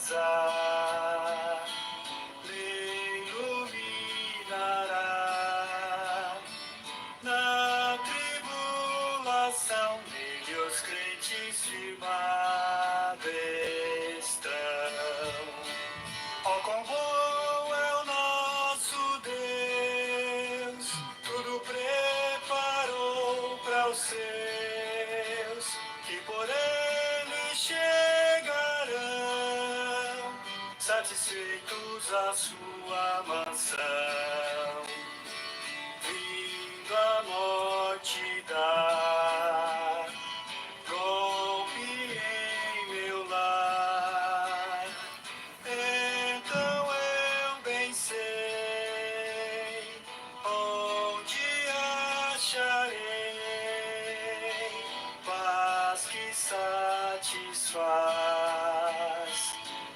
casa me iluminará. Na tribulação nele os crentes firmados estão. Ó, quão bom é o nosso Deus, tudo preparou para os seus, que por ele chegarão, satisfeitos à sua mansão. Vindo a morte dar golpe em meu lar, então eu bem sei onde acharei paz que satisfaz,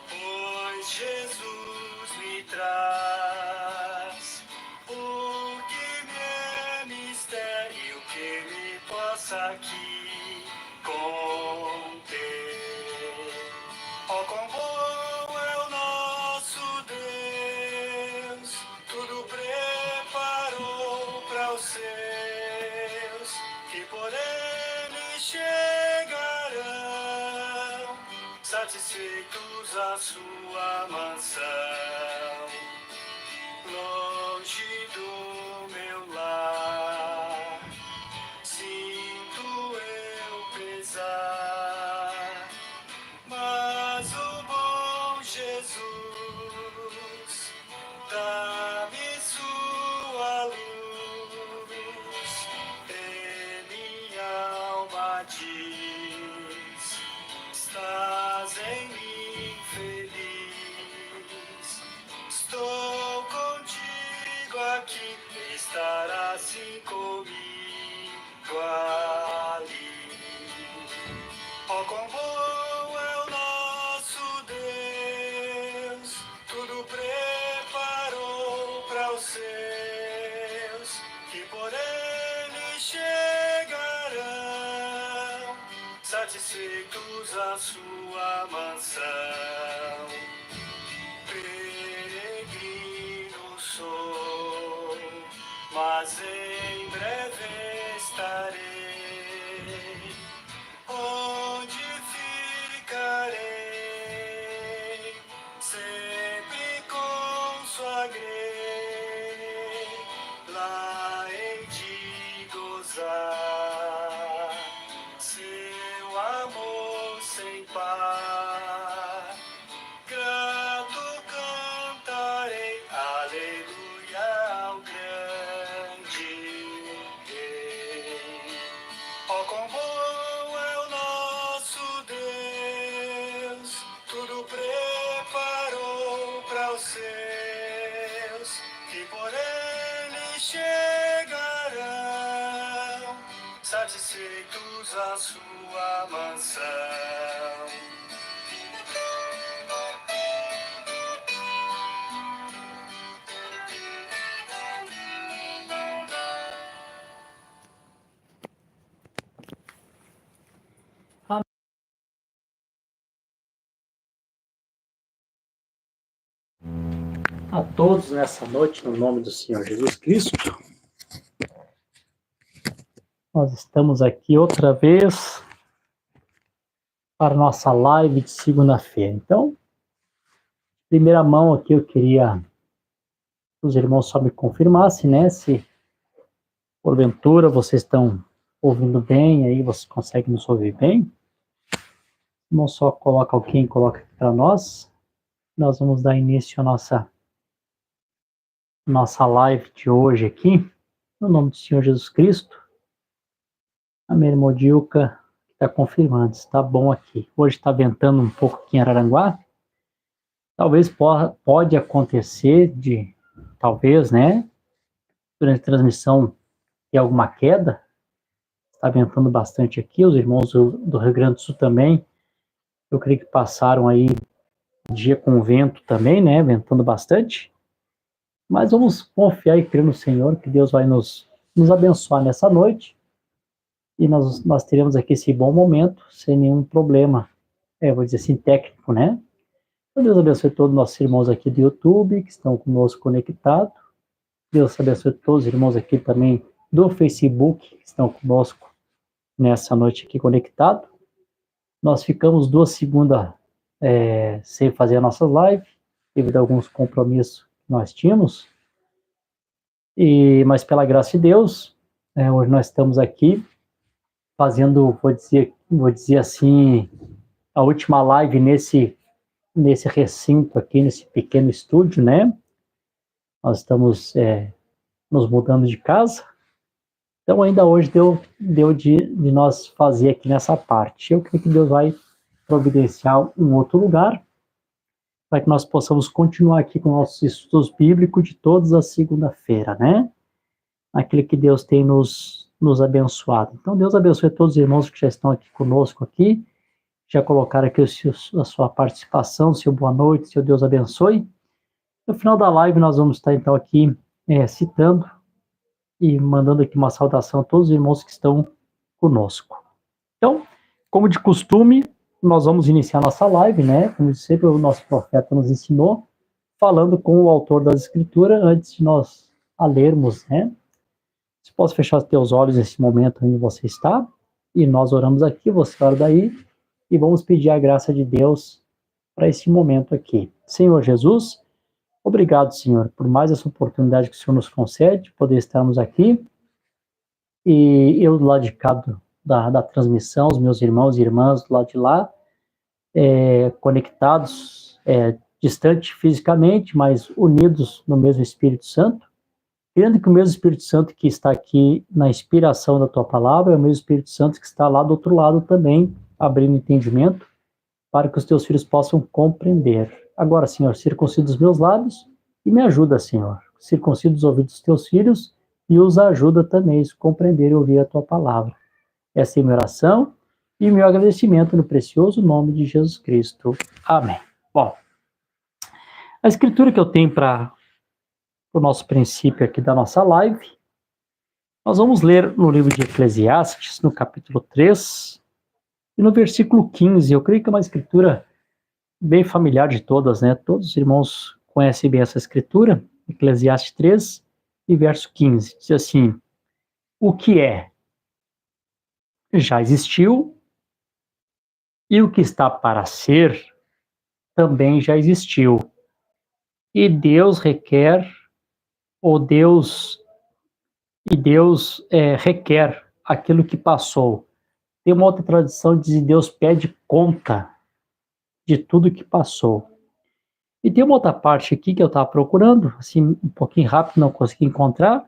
pois Jesus me traz o que me é mistério que me possa aqui conter. Ó, quão bom é o nosso Deus, tudo preparou para os seus, que por ele chegarão, satisfeitos à sua mansão. Longe do meu lar, sinto eu pesar, mas o bom Jesus dá-me sua luz, e minha alma diz: estás em mim feliz. Estou contigo aqui, estará assim comigo ali. Ó, quão bom é o nosso Deus, tudo preparou para os seus, que por ele chegarão, satisfeitos à sua mansão. Peregrino sou, mas em breve estarei, onde ficarei, sempre consolarei, lá hei de gozar seu amor sem par. Grato cantarei, aleluia, ao grande Rei. Ó, quão bom é o nosso Deus, tudo preparou para os seus, que por ele chegarão, satisfeitos à sua mansão. A todos nessa noite, no nome do Senhor Jesus Cristo. Nós estamos aqui outra vez para a nossa live de segunda-feira. Então, primeira mão aqui eu queria que os irmãos só me confirmassem, né? Se porventura vocês estão ouvindo bem, aí vocês conseguem nos ouvir bem. Não só coloca alguém, coloca aqui para nós. Nós vamos dar início à nossa live de hoje aqui, no nome do Senhor Jesus Cristo. A minha irmã Dilca está confirmando, está bom aqui. Hoje está ventando um pouco aqui em Araranguá. Talvez pode acontecer talvez, né, durante a transmissão ter alguma queda. Está ventando bastante aqui, os irmãos do Rio Grande do Sul também. Eu creio que passaram aí dia com vento também, né, ventando bastante. Mas vamos confiar e crer no Senhor, que Deus vai nos abençoar nessa noite. E nós teremos aqui esse bom momento, sem nenhum problema, vou dizer assim, técnico, né? Deus abençoe todos os nossos irmãos aqui do YouTube, que estão conosco conectados. Deus abençoe todos os irmãos aqui também do Facebook, que estão conosco nessa noite aqui conectado. Nós ficamos 2 segundas sem fazer a nossa live, devido a alguns compromissos que nós tínhamos. Mas pela graça de Deus, hoje nós estamos aqui fazendo, vou dizer assim, a última live nesse recinto aqui, nesse pequeno estúdio, né? Nós estamos nos mudando de casa. Então ainda hoje deu de nós fazer aqui nessa parte. Eu creio que Deus vai providenciar um outro lugar para que nós possamos continuar aqui com nossos estudos bíblicos de todas as segunda-feira, né? Aquilo que Deus tem nos abençoado. Então Deus abençoe todos os irmãos que já estão aqui conosco aqui, já colocaram aqui a sua participação, seu boa noite, seu Deus abençoe. No final da live nós vamos estar então aqui citando e mandando aqui uma saudação a todos os irmãos que estão conosco. Então, como de costume, nós vamos iniciar nossa live, né? Como sempre o nosso profeta nos ensinou, falando com o autor das escrituras antes de nós a lermos, né? Você pode fechar os teus olhos nesse momento onde você está, e nós oramos aqui, você ora daí, e vamos pedir a graça de Deus para esse momento aqui. Senhor Jesus, obrigado, Senhor, por mais essa oportunidade que o Senhor nos concede, de poder estarmos aqui, e eu do lado de cá da transmissão, os meus irmãos e irmãs do lado de lá, conectados, distante fisicamente, mas unidos no mesmo Espírito Santo, querendo que o mesmo Espírito Santo que está aqui na inspiração da Tua Palavra, é o mesmo Espírito Santo que está lá do outro lado também, abrindo entendimento, para que os Teus filhos possam compreender. Agora, Senhor, circuncida os meus lábios e me ajuda, Senhor. Circuncida os ouvidos dos Teus filhos e os ajuda também a compreender e ouvir a Tua Palavra. Essa é a minha oração e meu agradecimento no precioso nome de Jesus Cristo. Amém. Bom, a escritura que eu tenho para o nosso princípio aqui da nossa live, nós vamos ler no livro de Eclesiastes, no capítulo 3, e no versículo 15. Eu creio que é uma escritura bem familiar de todas, né? Todos os irmãos conhecem bem essa escritura. Eclesiastes 3 e verso 15. Diz assim: o que já existiu, e o que está para ser também já existiu. E Deus requer aquilo que passou. Tem uma outra tradição que diz que Deus pede conta de tudo que passou. E tem uma outra parte aqui que eu estava procurando, assim, um pouquinho rápido, não consegui encontrar,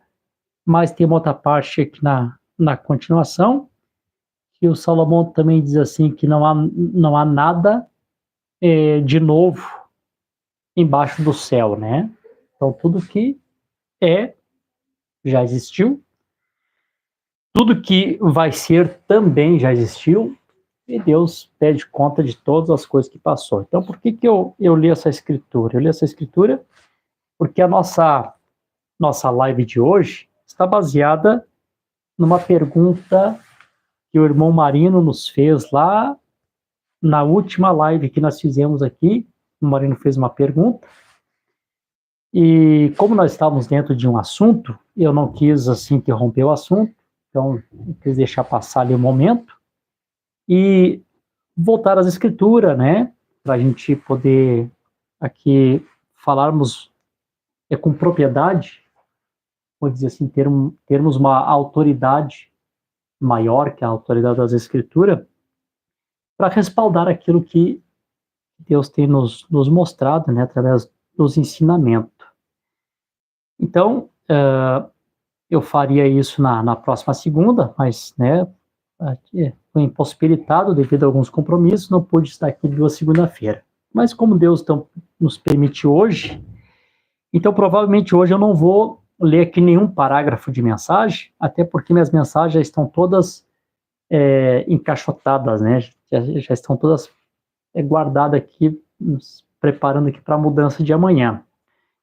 mas tem uma outra parte aqui na continuação, que o Salomão também diz assim, que não há nada de novo embaixo do céu, né? Então, tudo que já existiu, tudo que vai ser também já existiu, e Deus pede conta de todas as coisas que passou. Então, por que eu li essa escritura? Eu li essa escritura porque a nossa live de hoje está baseada numa pergunta que o irmão Marino nos fez lá na última live que nós fizemos aqui. O Marino fez uma pergunta, e como nós estávamos dentro de um assunto, eu não quis assim interromper o assunto, então eu quis deixar passar ali o momento e voltar às escrituras, né, para a gente poder aqui falarmos com propriedade, vou dizer assim, termos uma autoridade maior que a autoridade das escrituras, para respaldar aquilo que Deus tem nos mostrado, né, através dos ensinamentos. Então, eu faria isso na próxima segunda, mas, né, foi impossibilitado devido a alguns compromissos, não pude estar aqui 2 segunda-feira. Mas como Deus nos permite hoje, então provavelmente hoje eu não vou ler aqui nenhum parágrafo de mensagem, até porque minhas mensagens já estão todas encaixotadas, né, já estão todas guardadas aqui, preparando aqui para a mudança de amanhã.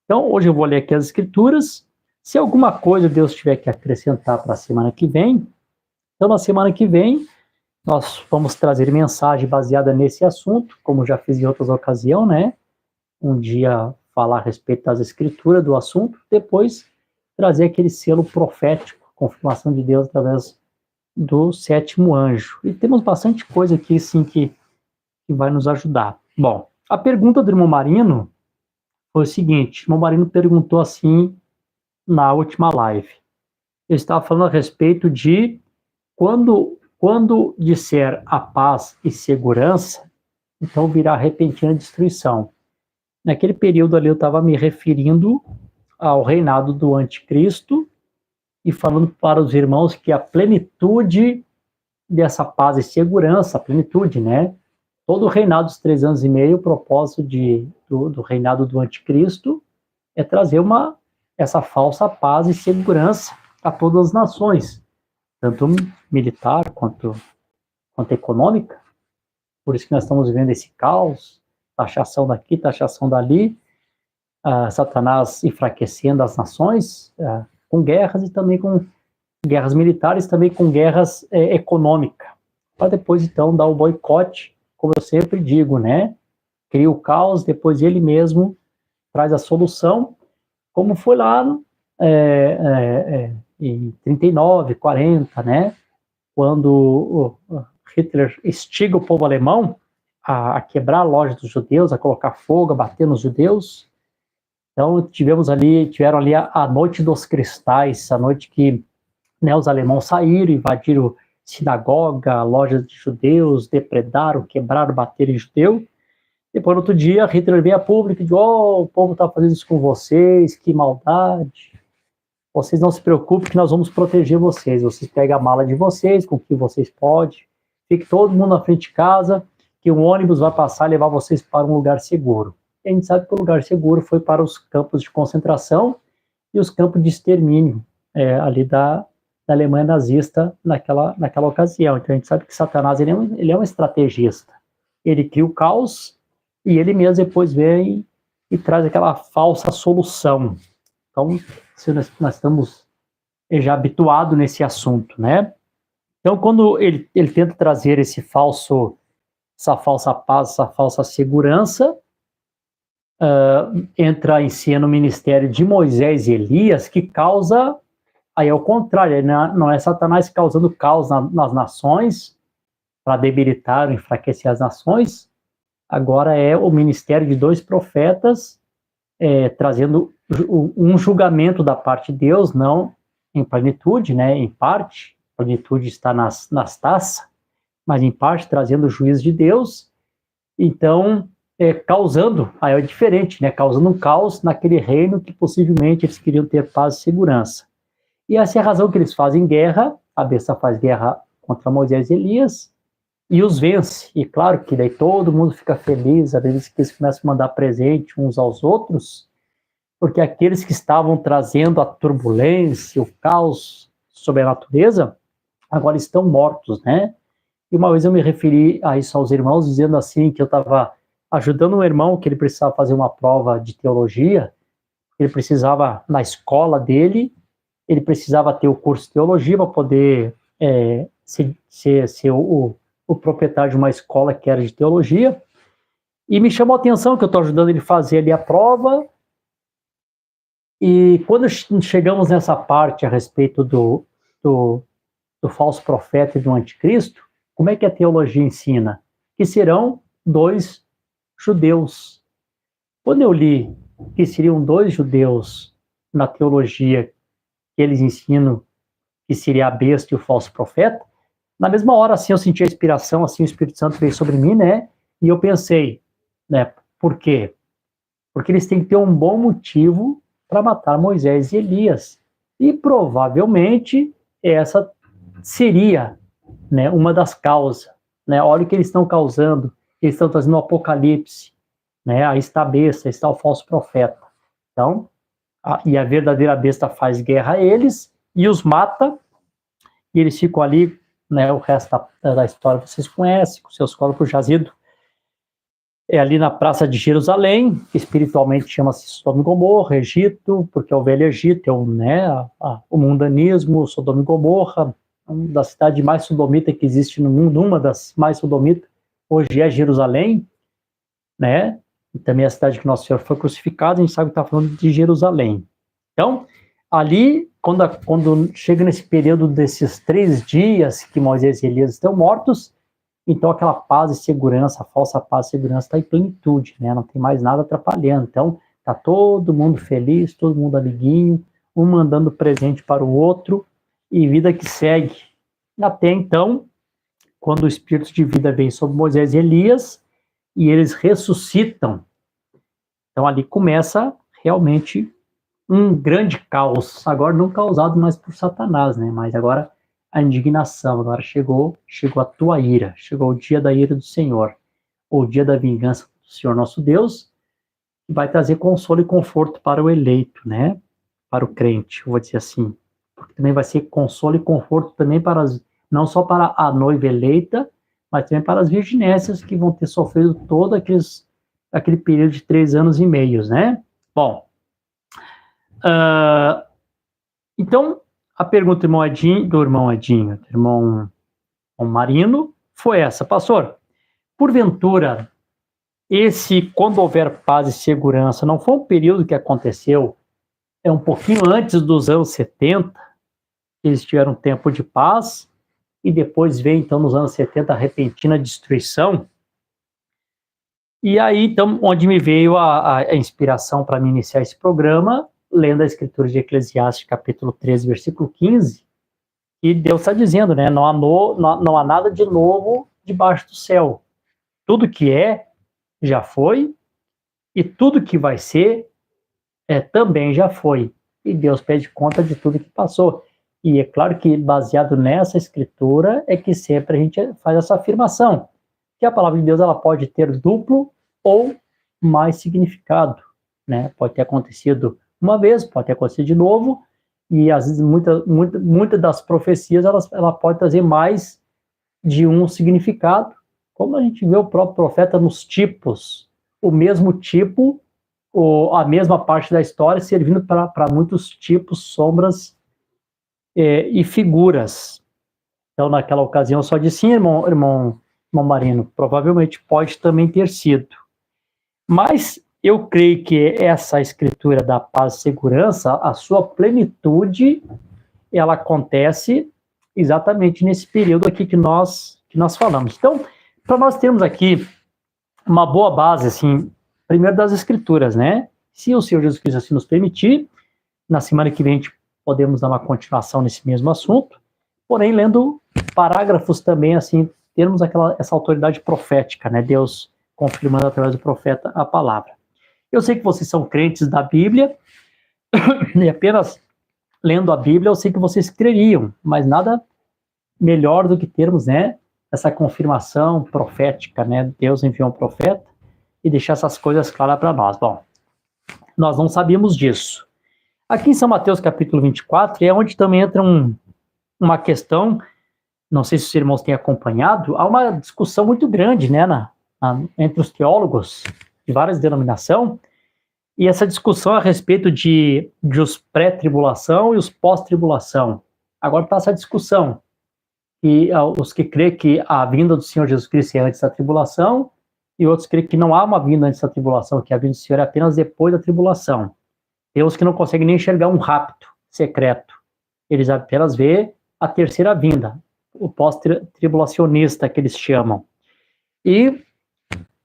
Então, hoje eu vou ler aqui as escrituras. Se alguma coisa Deus tiver que acrescentar para a semana que vem, então na semana que vem nós vamos trazer mensagem baseada nesse assunto, como já fiz em outras ocasiões, né? um dia falar a respeito das escrituras, do assunto, depois trazer aquele selo profético, confirmação de Deus através do sétimo anjo. E temos bastante coisa aqui, sim, que vai nos ajudar. Bom, a pergunta do irmão Marino foi o seguinte: o irmão Marino perguntou assim na última live. Eu estava falando a respeito de quando disser a paz e segurança, então virá repentina destruição. Naquele período ali eu estava me referindo ao reinado do anticristo e falando para os irmãos que a plenitude dessa paz e segurança, a plenitude, né? Todo o reinado dos 3 anos e meio, o propósito do reinado do anticristo é trazer essa falsa paz e segurança a todas as nações, tanto militar quanto econômica. Por isso que nós estamos vendo esse caos, taxação daqui, taxação dali, Satanás enfraquecendo as nações, com guerras e também com guerras militares, também com guerras econômicas, para depois então dar o boicote, como eu sempre digo, né? Cria o caos, depois ele mesmo traz a solução, como foi lá em 39, 40, né? Quando o Hitler instiga o povo alemão a quebrar a loja dos judeus, a colocar fogo, a bater nos judeus. Então tiveram ali a noite dos cristais, a noite que, né, os alemãos saíram, invadiram sinagoga, lojas de judeus, depredaram, quebraram, bateram em judeu. Depois, no outro dia, Hitler veio a público e disse: o povo está fazendo isso com vocês, que maldade. Vocês não se preocupem que nós vamos proteger vocês. Vocês pegam a mala de vocês, com o que vocês podem. Fique todo mundo na frente de casa, que um ônibus vai passar e levar vocês para um lugar seguro. E a gente sabe que o lugar seguro foi para os campos de concentração e os campos de extermínio ali da Alemanha nazista naquela ocasião. Então a gente sabe que Satanás ele é um estrategista. Ele cria o caos e ele mesmo depois vem e traz aquela falsa solução. Então, nós estamos já habituados nesse assunto, né? Então, quando ele tenta trazer essa falsa paz, essa falsa segurança, entra em cena o ministério de Moisés e Elias, que causa, aí é o contrário, não é Satanás causando caos nas nações, para debilitar, enfraquecer as nações, agora é o ministério de 2 profetas, trazendo um julgamento da parte de Deus, não em plenitude, né, em parte, a plenitude está nas taças, mas em parte trazendo o juízo de Deus, então, causando, aí é diferente, né, causando um caos naquele reino que possivelmente eles queriam ter paz e segurança. E essa é a razão que eles fazem guerra, a besta faz guerra contra Moisés e Elias, e os vence. E claro que daí todo mundo fica feliz, às vezes que eles começam a mandar presente uns aos outros, porque aqueles que estavam trazendo a turbulência, o caos sobre a natureza, agora estão mortos, né? E uma vez eu me referi a isso aos irmãos, dizendo assim, que eu estava ajudando um irmão que ele precisava fazer uma prova de teologia, ele precisava, na escola dele, ele precisava ter o curso de teologia para poder ser o proprietário de uma escola que era de teologia, e me chamou a atenção que eu estou ajudando ele a fazer ali a prova, e quando chegamos nessa parte a respeito do falso profeta e do anticristo, como é que a teologia ensina? Que serão 2 judeus. Quando eu li que seriam 2 judeus na teologia que eles ensinam que seria a besta e o falso profeta, na mesma hora, assim, eu senti a inspiração, assim, o Espírito Santo veio sobre mim, né, e eu pensei, né, por quê? Porque eles têm que ter um bom motivo para matar Moisés e Elias, e provavelmente essa seria, né, uma das causas, né, olha o que eles estão causando, eles estão trazendo o apocalipse, né, aí está a besta, aí está o falso profeta, então, e a verdadeira besta faz guerra a eles, e os mata, e eles ficam ali, né, o resto da história vocês conhecem, com seus corpos jazidos, ali na praça de Jerusalém, que espiritualmente chama-se Sodoma e Gomorra, Egito, porque é o velho Egito, o mundanismo, Sodoma e Gomorra, uma das cidades mais sodomitas que existe no mundo, uma das mais sodomitas, hoje é Jerusalém, né, e também a cidade que Nosso Senhor foi crucificado, a gente sabe que está falando de Jerusalém. Então, ali, quando chega nesse período desses 3 dias que Moisés e Elias estão mortos, então aquela paz e segurança, a falsa paz e segurança está em plenitude, né? Não tem mais nada atrapalhando. Então, está todo mundo feliz, todo mundo amiguinho, um mandando presente para o outro, e vida que segue. Até então, quando o Espírito de vida vem sobre Moisés e Elias, e eles ressuscitam. Então ali começa realmente um grande caos, agora não causado mais por Satanás, né? Mas agora a indignação, agora chegou a tua ira, chegou o dia da ira do Senhor, ou o dia da vingança do Senhor nosso Deus, que vai trazer consolo e conforto para o eleito, né? Para o crente, eu vou dizer assim, porque também vai ser consolo e conforto também para não só para a noiva eleita, mas também para as virginésias que vão ter sofrido todo aquele período de 3 anos e meio, né? Bom, então, a pergunta do irmão Marino, foi essa: pastor, porventura, quando houver paz e segurança, não foi um período que aconteceu um pouquinho antes dos anos 70, que eles tiveram um tempo de paz, e depois veio, então, nos anos 70, a repentina destruição? E aí, então, onde me veio a inspiração para me iniciar esse programa, lendo a Escritura de Eclesiastes, capítulo 13, versículo 15, e Deus está dizendo, né, não há nada de novo debaixo do céu. Tudo que já foi, e tudo que vai ser, também já foi. E Deus pede conta de tudo que passou. E é claro que, baseado nessa Escritura, é que sempre a gente faz essa afirmação, que a palavra de Deus ela pode ter duplo ou mais significado, né? Pode ter acontecido uma vez, pode ter acontecido de novo, e às vezes muitas das profecias ela pode trazer mais de um significado, como a gente vê o próprio profeta nos tipos, o mesmo tipo, ou a mesma parte da história servindo para muitos tipos, sombras e figuras. Então, naquela ocasião, só disse sim, irmão Marino, provavelmente pode também ter sido. Mas eu creio que essa escritura da paz e segurança, a sua plenitude, ela acontece exatamente nesse período aqui que nós falamos. Então, para nós termos aqui uma boa base, assim, primeiro das escrituras, né? Se o Senhor Jesus Cristo assim nos permitir, na semana que vem a gente podemos dar uma continuação nesse mesmo assunto, porém lendo parágrafos também, assim, termos essa autoridade profética, né? Deus confirmando através do profeta a palavra. Eu sei que vocês são crentes da Bíblia, e apenas lendo a Bíblia eu sei que vocês creriam, mas nada melhor do que termos, né, essa confirmação profética, né? Deus enviou um profeta e deixar essas coisas claras para nós. Bom, nós não sabíamos disso. Aqui em São Mateus capítulo 24 é onde também entra uma questão, não sei se os irmãos têm acompanhado, há uma discussão muito grande, né, entre os teólogos de várias denominações, e essa discussão a respeito de os pré-tribulação e os pós-tribulação. Agora está essa discussão, e os que creem que a vinda do Senhor Jesus Cristo é antes da tribulação, e outros creem que não há uma vinda antes da tribulação, que a vinda do Senhor é apenas depois da tribulação. Tem os que não conseguem nem enxergar um rapto secreto, eles apenas vê a terceira vinda, o pós-tribulacionista que eles chamam. E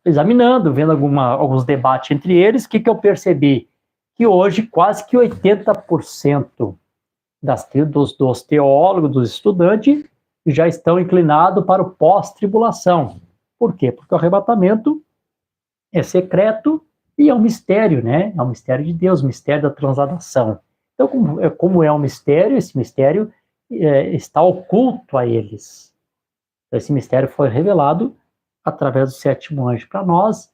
examinando, vendo alguns debates entre eles, o que eu percebi? Que hoje quase que 80% dos teólogos, dos estudantes, já estão inclinados para o pós-tribulação. Por quê? Porque o arrebatamento é secreto e é um mistério, né? É um mistério de Deus, um mistério da transladação. Então, como é um mistério, esse mistério está oculto a eles. Esse mistério foi revelado através do 7º anjo para nós,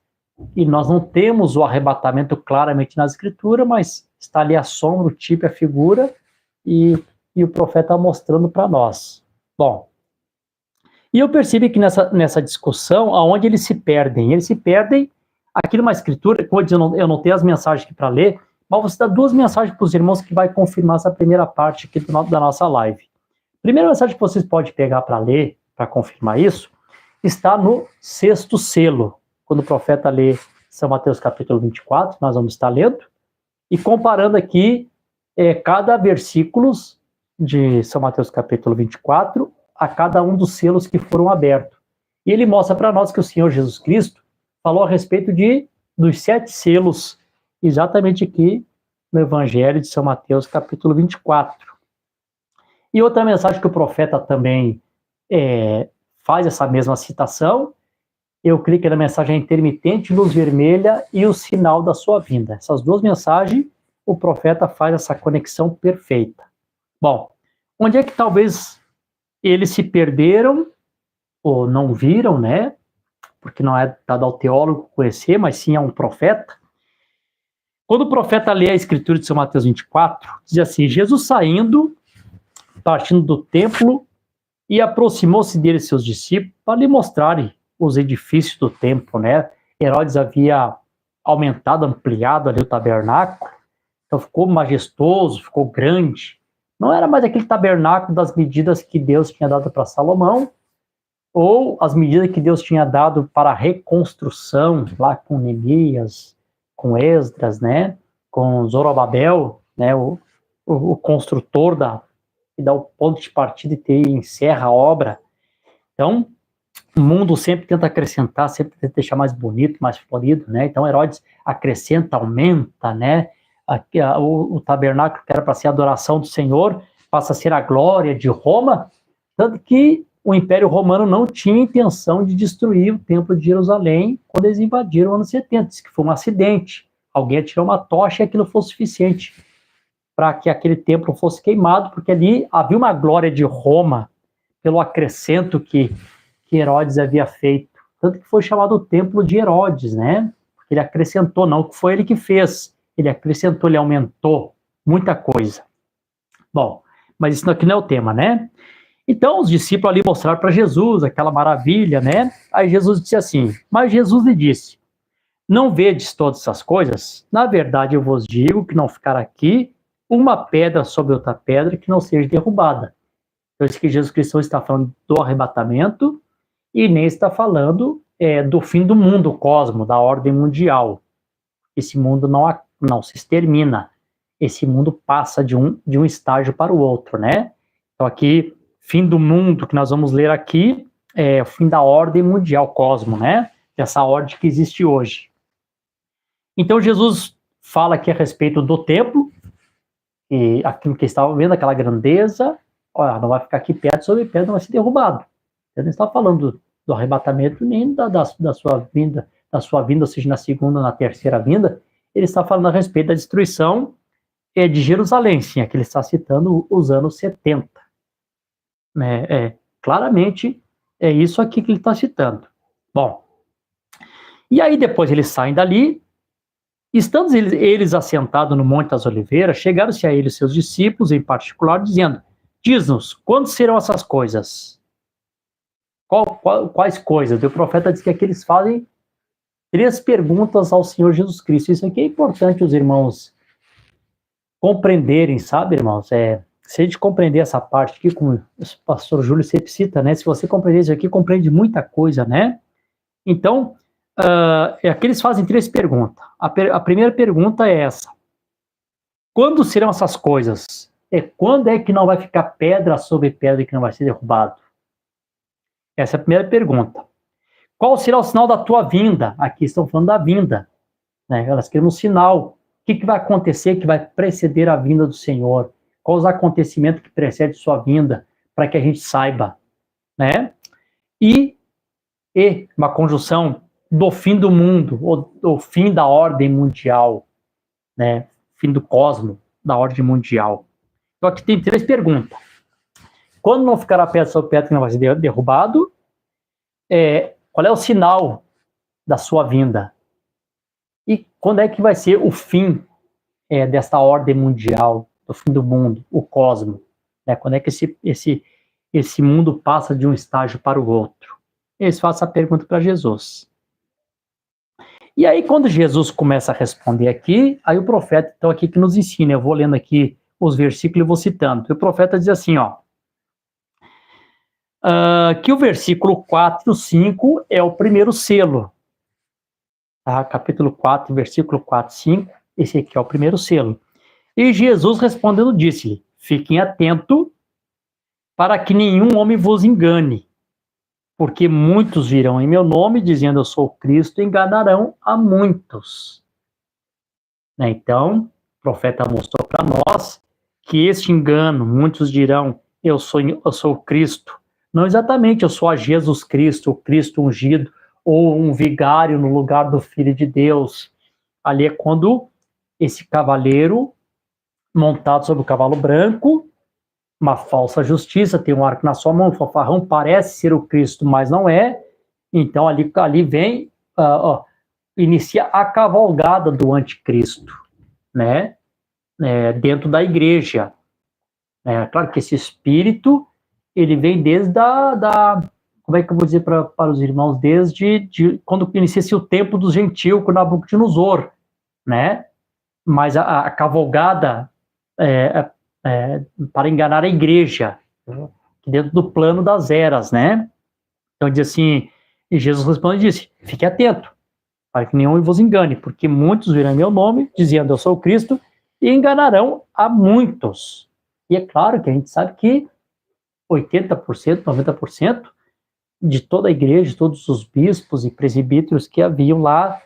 e nós não temos o arrebatamento claramente na Escritura, mas está ali a sombra, o tipo, a figura, e o profeta mostrando para nós. Bom, e eu percebi que nessa discussão, aonde eles se perdem aqui numa Escritura, como eu não tenho as mensagens aqui para ler, mas vou dar 2 mensagens para os irmãos que vai confirmar essa primeira parte aqui da nossa live. A primeira mensagem que vocês podem pegar para ler, para confirmar isso, está no 6º selo, quando o profeta lê São Mateus capítulo 24, nós vamos estar lendo, e comparando aqui cada versículo de São Mateus capítulo 24 a cada um dos selos que foram abertos. E ele mostra para nós que o Senhor Jesus Cristo falou a respeito dos 7 selos, exatamente aqui no Evangelho de São Mateus capítulo 24. E outra mensagem que o profeta também faz essa mesma citação, eu creio que é a mensagem intermitente, luz vermelha e o sinal da sua vinda. Essas duas mensagens, o profeta faz essa conexão perfeita. Bom, onde é que talvez eles se perderam ou não viram, né? Porque não é dado ao teólogo conhecer, mas sim a um profeta. Quando o profeta lê a escritura de São Mateus 24, diz assim: Jesus saindo, partindo do templo, e aproximou-se dele seus discípulos para lhe mostrarem os edifícios do templo, né? Herodes havia aumentado, ampliado ali o tabernáculo, então ficou majestoso, ficou grande. Não era mais aquele tabernáculo das medidas que Deus tinha dado para Salomão, ou as medidas que Deus tinha dado para a reconstrução, lá com Neemias, com Esdras, né? Com Zorobabel, né? O construtor que dá o ponto de partida e encerra a obra. Então, o mundo sempre tenta acrescentar, sempre tenta deixar mais bonito, mais florido, né? Então, Herodes acrescenta, aumenta, né? O tabernáculo que era para ser a adoração do Senhor passa a ser a glória de Roma, tanto que o Império Romano não tinha intenção de destruir o Templo de Jerusalém quando eles invadiram no ano 70, diz que foi um acidente. Alguém atirou uma tocha e aquilo foi suficiente para que aquele templo fosse queimado, porque ali havia uma glória de Roma pelo acrescento que Herodes havia feito. Tanto que foi chamado o Templo de Herodes, né? Porque ele acrescentou, não que foi ele que fez. Ele acrescentou, ele aumentou muita coisa. Bom, mas isso aqui não é o tema, né? Então, os discípulos ali mostraram para Jesus aquela maravilha, né? Aí Jesus disse assim, mas Jesus lhe disse, não vedes todas essas coisas? Na verdade, eu vos digo que não ficará aqui uma pedra sobre outra pedra que não seja derrubada. Então, isso que Jesus Cristo está falando do arrebatamento e nem está falando do fim do mundo, o cosmo, da ordem mundial. Esse mundo não se extermina. Esse mundo passa de um estágio para o outro, né? Então, aqui, fim do mundo, que nós vamos ler aqui, é o fim da ordem mundial, cosmo, né? Dessa ordem que existe hoje. Então, Jesus fala aqui a respeito do templo, e aquilo que estava vendo, aquela grandeza, olha, não vai ficar aqui pedra sobre pedra, não vai ser derrubado. Ele não está falando do arrebatamento nem da sua vinda, ou seja, na segunda, na terceira vinda. Ele está falando a respeito da destruição de Jerusalém, sim, aqui ele está citando os anos 70. Claramente, é isso aqui que ele está citando. Bom, e aí depois eles saem dali. Estando eles assentados no Monte das Oliveiras, chegaram-se a ele seus discípulos, em particular, dizendo, diz-nos, quando serão essas coisas? Quais coisas? O profeta diz que aqui eles fazem 3 perguntas ao Senhor Jesus Cristo. Isso aqui é importante os irmãos compreenderem, sabe, irmãos? Se a gente compreender essa parte aqui, como o pastor Júlio sempre cita, né? Se você compreender isso aqui, compreende muita coisa, né? Então, aqui eles fazem 3 perguntas. A primeira pergunta é essa. Quando serão essas coisas? Quando é que não vai ficar pedra sobre pedra que não vai ser derrubado? Essa é a primeira pergunta. Qual será o sinal da tua vinda? Aqui estão falando da vinda, né? Elas querem um sinal. O que vai acontecer que vai preceder a vinda do Senhor? Quais os acontecimentos que precedem sua vinda, para que a gente saiba, né? E uma conjunção do fim do mundo, ou fim da ordem mundial, né? Fim do cosmo, da ordem mundial. Então aqui tem 3 perguntas. Quando não ficará pedra sobre pedra que não vai ser derrubado? Qual é o sinal da sua vinda? E quando é que vai ser o fim desta ordem mundial, do fim do mundo, o cosmo? Né? Quando é que esse mundo passa de um estágio para o outro? Eles fazem essa pergunta para Jesus. E aí, quando Jesus começa a responder aqui, aí o profeta, então, aqui que nos ensina, eu vou lendo aqui os versículos e vou citando. E o profeta diz assim, que o versículo 4 e o 5 é o primeiro selo. tá? Capítulo 4, versículo 4, 5, esse aqui é o primeiro selo. E Jesus respondendo disse-lhe: fiquem atentos para que nenhum homem vos engane, porque muitos virão em meu nome, dizendo eu sou Cristo, e enganarão a muitos. Né? Então, o profeta mostrou para nós que este engano, muitos dirão, eu sou Cristo. Não exatamente, eu sou a Jesus Cristo, o Cristo ungido, ou um vigário no lugar do Filho de Deus. Ali é quando esse cavaleiro, montado sobre o cavalo branco, uma falsa justiça, tem um arco na sua mão, um fanfarrão, parece ser o Cristo, mas não é. Então ali vem, inicia a cavalgada do anticristo, né? Dentro da igreja. Claro que esse espírito, ele vem desde como é que eu vou dizer para os irmãos, desde quando inicia-se o tempo dos gentios com Nabucodonosor, né? Mas a cavalgada para enganar a igreja, dentro do plano das eras, né? Então diz assim, e Jesus responde e disse: fique atento, para que nenhum vos engane, porque muitos virão em meu nome, dizendo eu sou o Cristo, e enganarão a muitos. E é claro que a gente sabe que 80%, 90% de toda a igreja, todos os bispos e presbíteros que haviam lá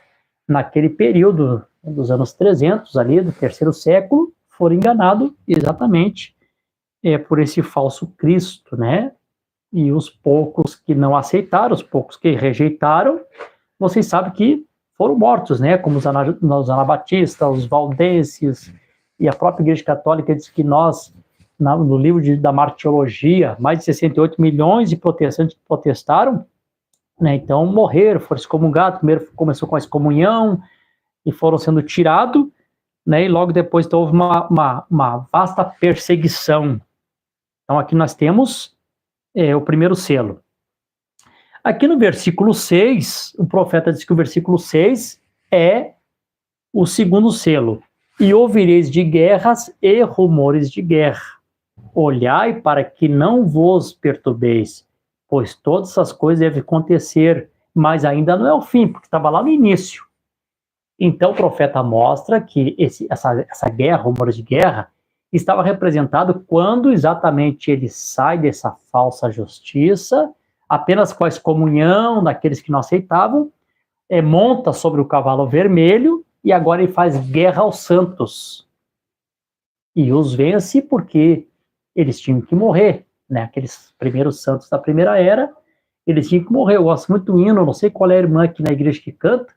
naquele período dos anos 300, ali do terceiro século, foram enganados exatamente por esse falso Cristo, né? E os poucos que não aceitaram, os poucos que rejeitaram, vocês sabem que foram mortos, né? Como os anabatistas, os valdenses, e a própria Igreja Católica diz que nós, no livro da Martirologia, mais de 68 milhões de protestantes que protestaram, né? Então morreram, foram excomungados, primeiro começou com a excomunhão, e foram sendo tirados, né? E logo depois houve uma vasta perseguição. Então aqui nós temos o primeiro selo. Aqui no versículo 6, o profeta diz que o versículo 6 é o segundo selo. E ouvireis de guerras e rumores de guerra. Olhai para que não vos perturbeis, pois todas essas coisas devem acontecer, mas ainda não é o fim, porque estava lá no início. Então o profeta mostra que essa guerra, rumores de guerra, estava representado quando exatamente ele sai dessa falsa justiça, apenas com a excomunhão daqueles que não aceitavam, monta sobre o cavalo vermelho e agora ele faz guerra aos santos. E os vence porque eles tinham que morrer, né? Aqueles primeiros santos da primeira era, eles tinham que morrer. Eu gosto muito do hino, não sei qual é a irmã aqui na igreja que canta,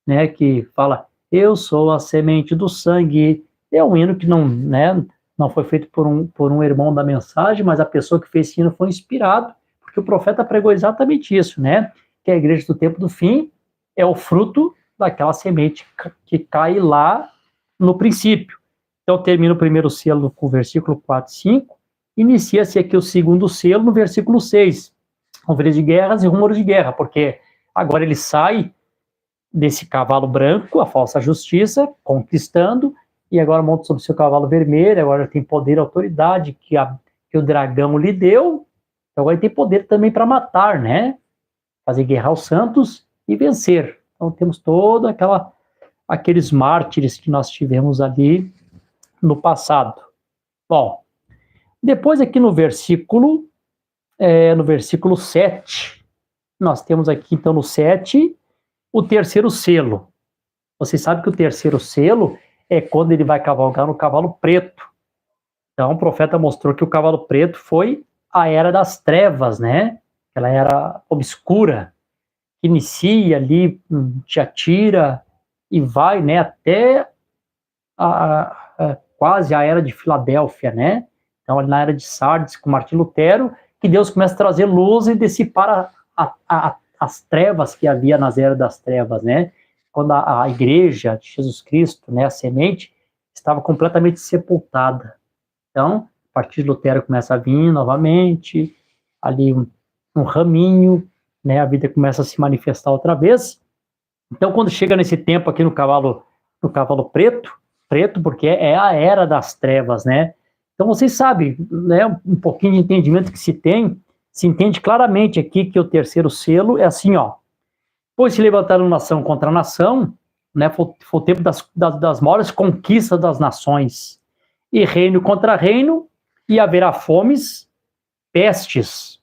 né, que fala, eu sou a semente do sangue. É um hino que não foi feito por um irmão da mensagem, mas a pessoa que fez esse hino foi inspirado, porque o profeta pregou exatamente isso, né, que a igreja do tempo do fim é o fruto daquela semente que cai lá no princípio. Então termina o primeiro selo com o versículo 4 e 5, inicia-se aqui o segundo selo no versículo 6, rumores de guerras e rumores de guerra, porque agora ele sai desse cavalo branco, a falsa justiça, conquistando, e agora monta sobre seu cavalo vermelho, agora tem poder e autoridade que o dragão lhe deu, então agora ele tem poder também para matar, né? Fazer guerra aos santos e vencer. Então temos todo aqueles mártires que nós tivemos ali no passado. Bom, depois aqui no versículo 7, nós temos aqui então no 7, o terceiro selo. Vocês sabem que o terceiro selo é quando ele vai cavalgar no cavalo preto. Então o profeta mostrou que o cavalo preto foi a era das trevas, né? Ela era obscura, que inicia ali, te atira e vai, né, até quase a era de Filadélfia, né? Então na era de Sardes, com Martim Lutero, que Deus começa a trazer luz e dissipar as trevas que havia nas eras das trevas, né? Quando a igreja de Jesus Cristo, né, a semente, estava completamente sepultada. Então, a partir de Lutero começa a vir novamente, ali um raminho, né, a vida começa a se manifestar outra vez. Então, quando chega nesse tempo aqui no cavalo preto, porque é a era das trevas, né? Então, vocês sabem, né, um pouquinho de entendimento que se entende claramente aqui que o terceiro selo é assim, ó. Pois se levantaram nação contra nação, né, foi o tempo das maiores conquistas das nações, e reino contra reino, e haverá fomes, pestes,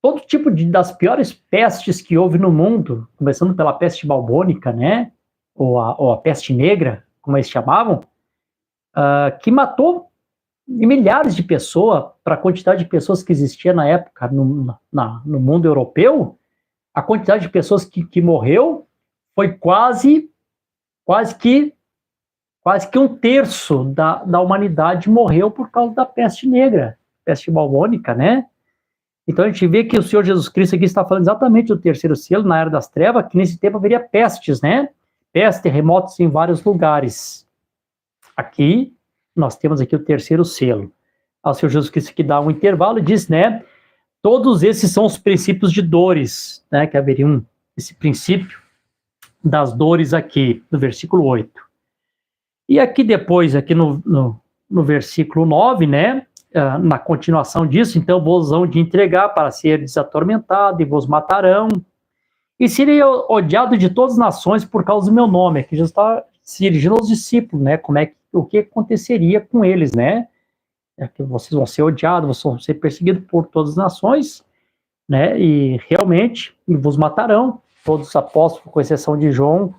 todo tipo das piores pestes que houve no mundo, começando pela peste balbônica, né, ou a peste negra, como eles chamavam, que matou milhares de pessoas. Para a quantidade de pessoas que existia na época no mundo europeu, a quantidade de pessoas que morreu foi quase que um terço da humanidade morreu por causa da peste negra, peste balbônica, né? Então a gente vê que o Senhor Jesus Cristo aqui está falando exatamente do terceiro selo, na Era das Trevas, que nesse tempo haveria pestes, né? Pestes, terremotos em vários lugares. Aqui, nós temos aqui o terceiro selo. O Senhor Jesus Cristo que dá um intervalo e diz, né? Todos esses são os princípios de dores, né? Que haveriam esse princípio das dores aqui, no versículo 8. E aqui depois, aqui no versículo 9, né? Na continuação disso, então vos hão de entregar para seres atormentados e vos matarão. E seria odiado de todas as nações por causa do meu nome. Aqui já está se dirigindo aos discípulos, né? O que aconteceria com eles, né? Que vocês vão ser odiados, vão ser perseguidos por todas as nações, né? E realmente vos matarão. Todos os apóstolos, com exceção de João,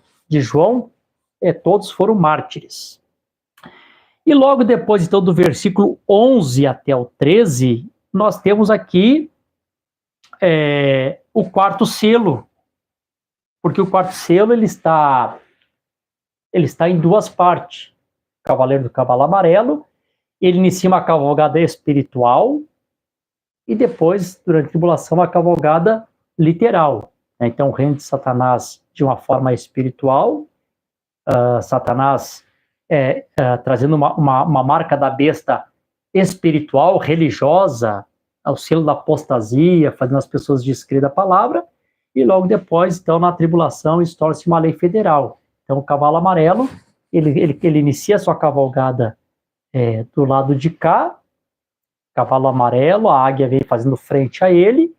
todos foram mártires. E logo depois, então, do versículo 11 até o 13, nós temos aqui o quarto selo, porque o quarto selo ele está em duas partes. O cavaleiro do cavalo amarelo, ele inicia uma cavalgada espiritual e depois, durante a tribulação, uma cavalgada literal. Então, o reino de Satanás de uma forma espiritual, Satanás trazendo uma marca da besta espiritual, religiosa, ao selo da apostasia, fazendo as pessoas descrer da palavra, e logo depois, então, na tribulação, instaura-se uma lei federal. Então, o cavalo amarelo, ele inicia a sua cavalgada do lado de cá, cavalo amarelo, a águia vem fazendo frente a ele,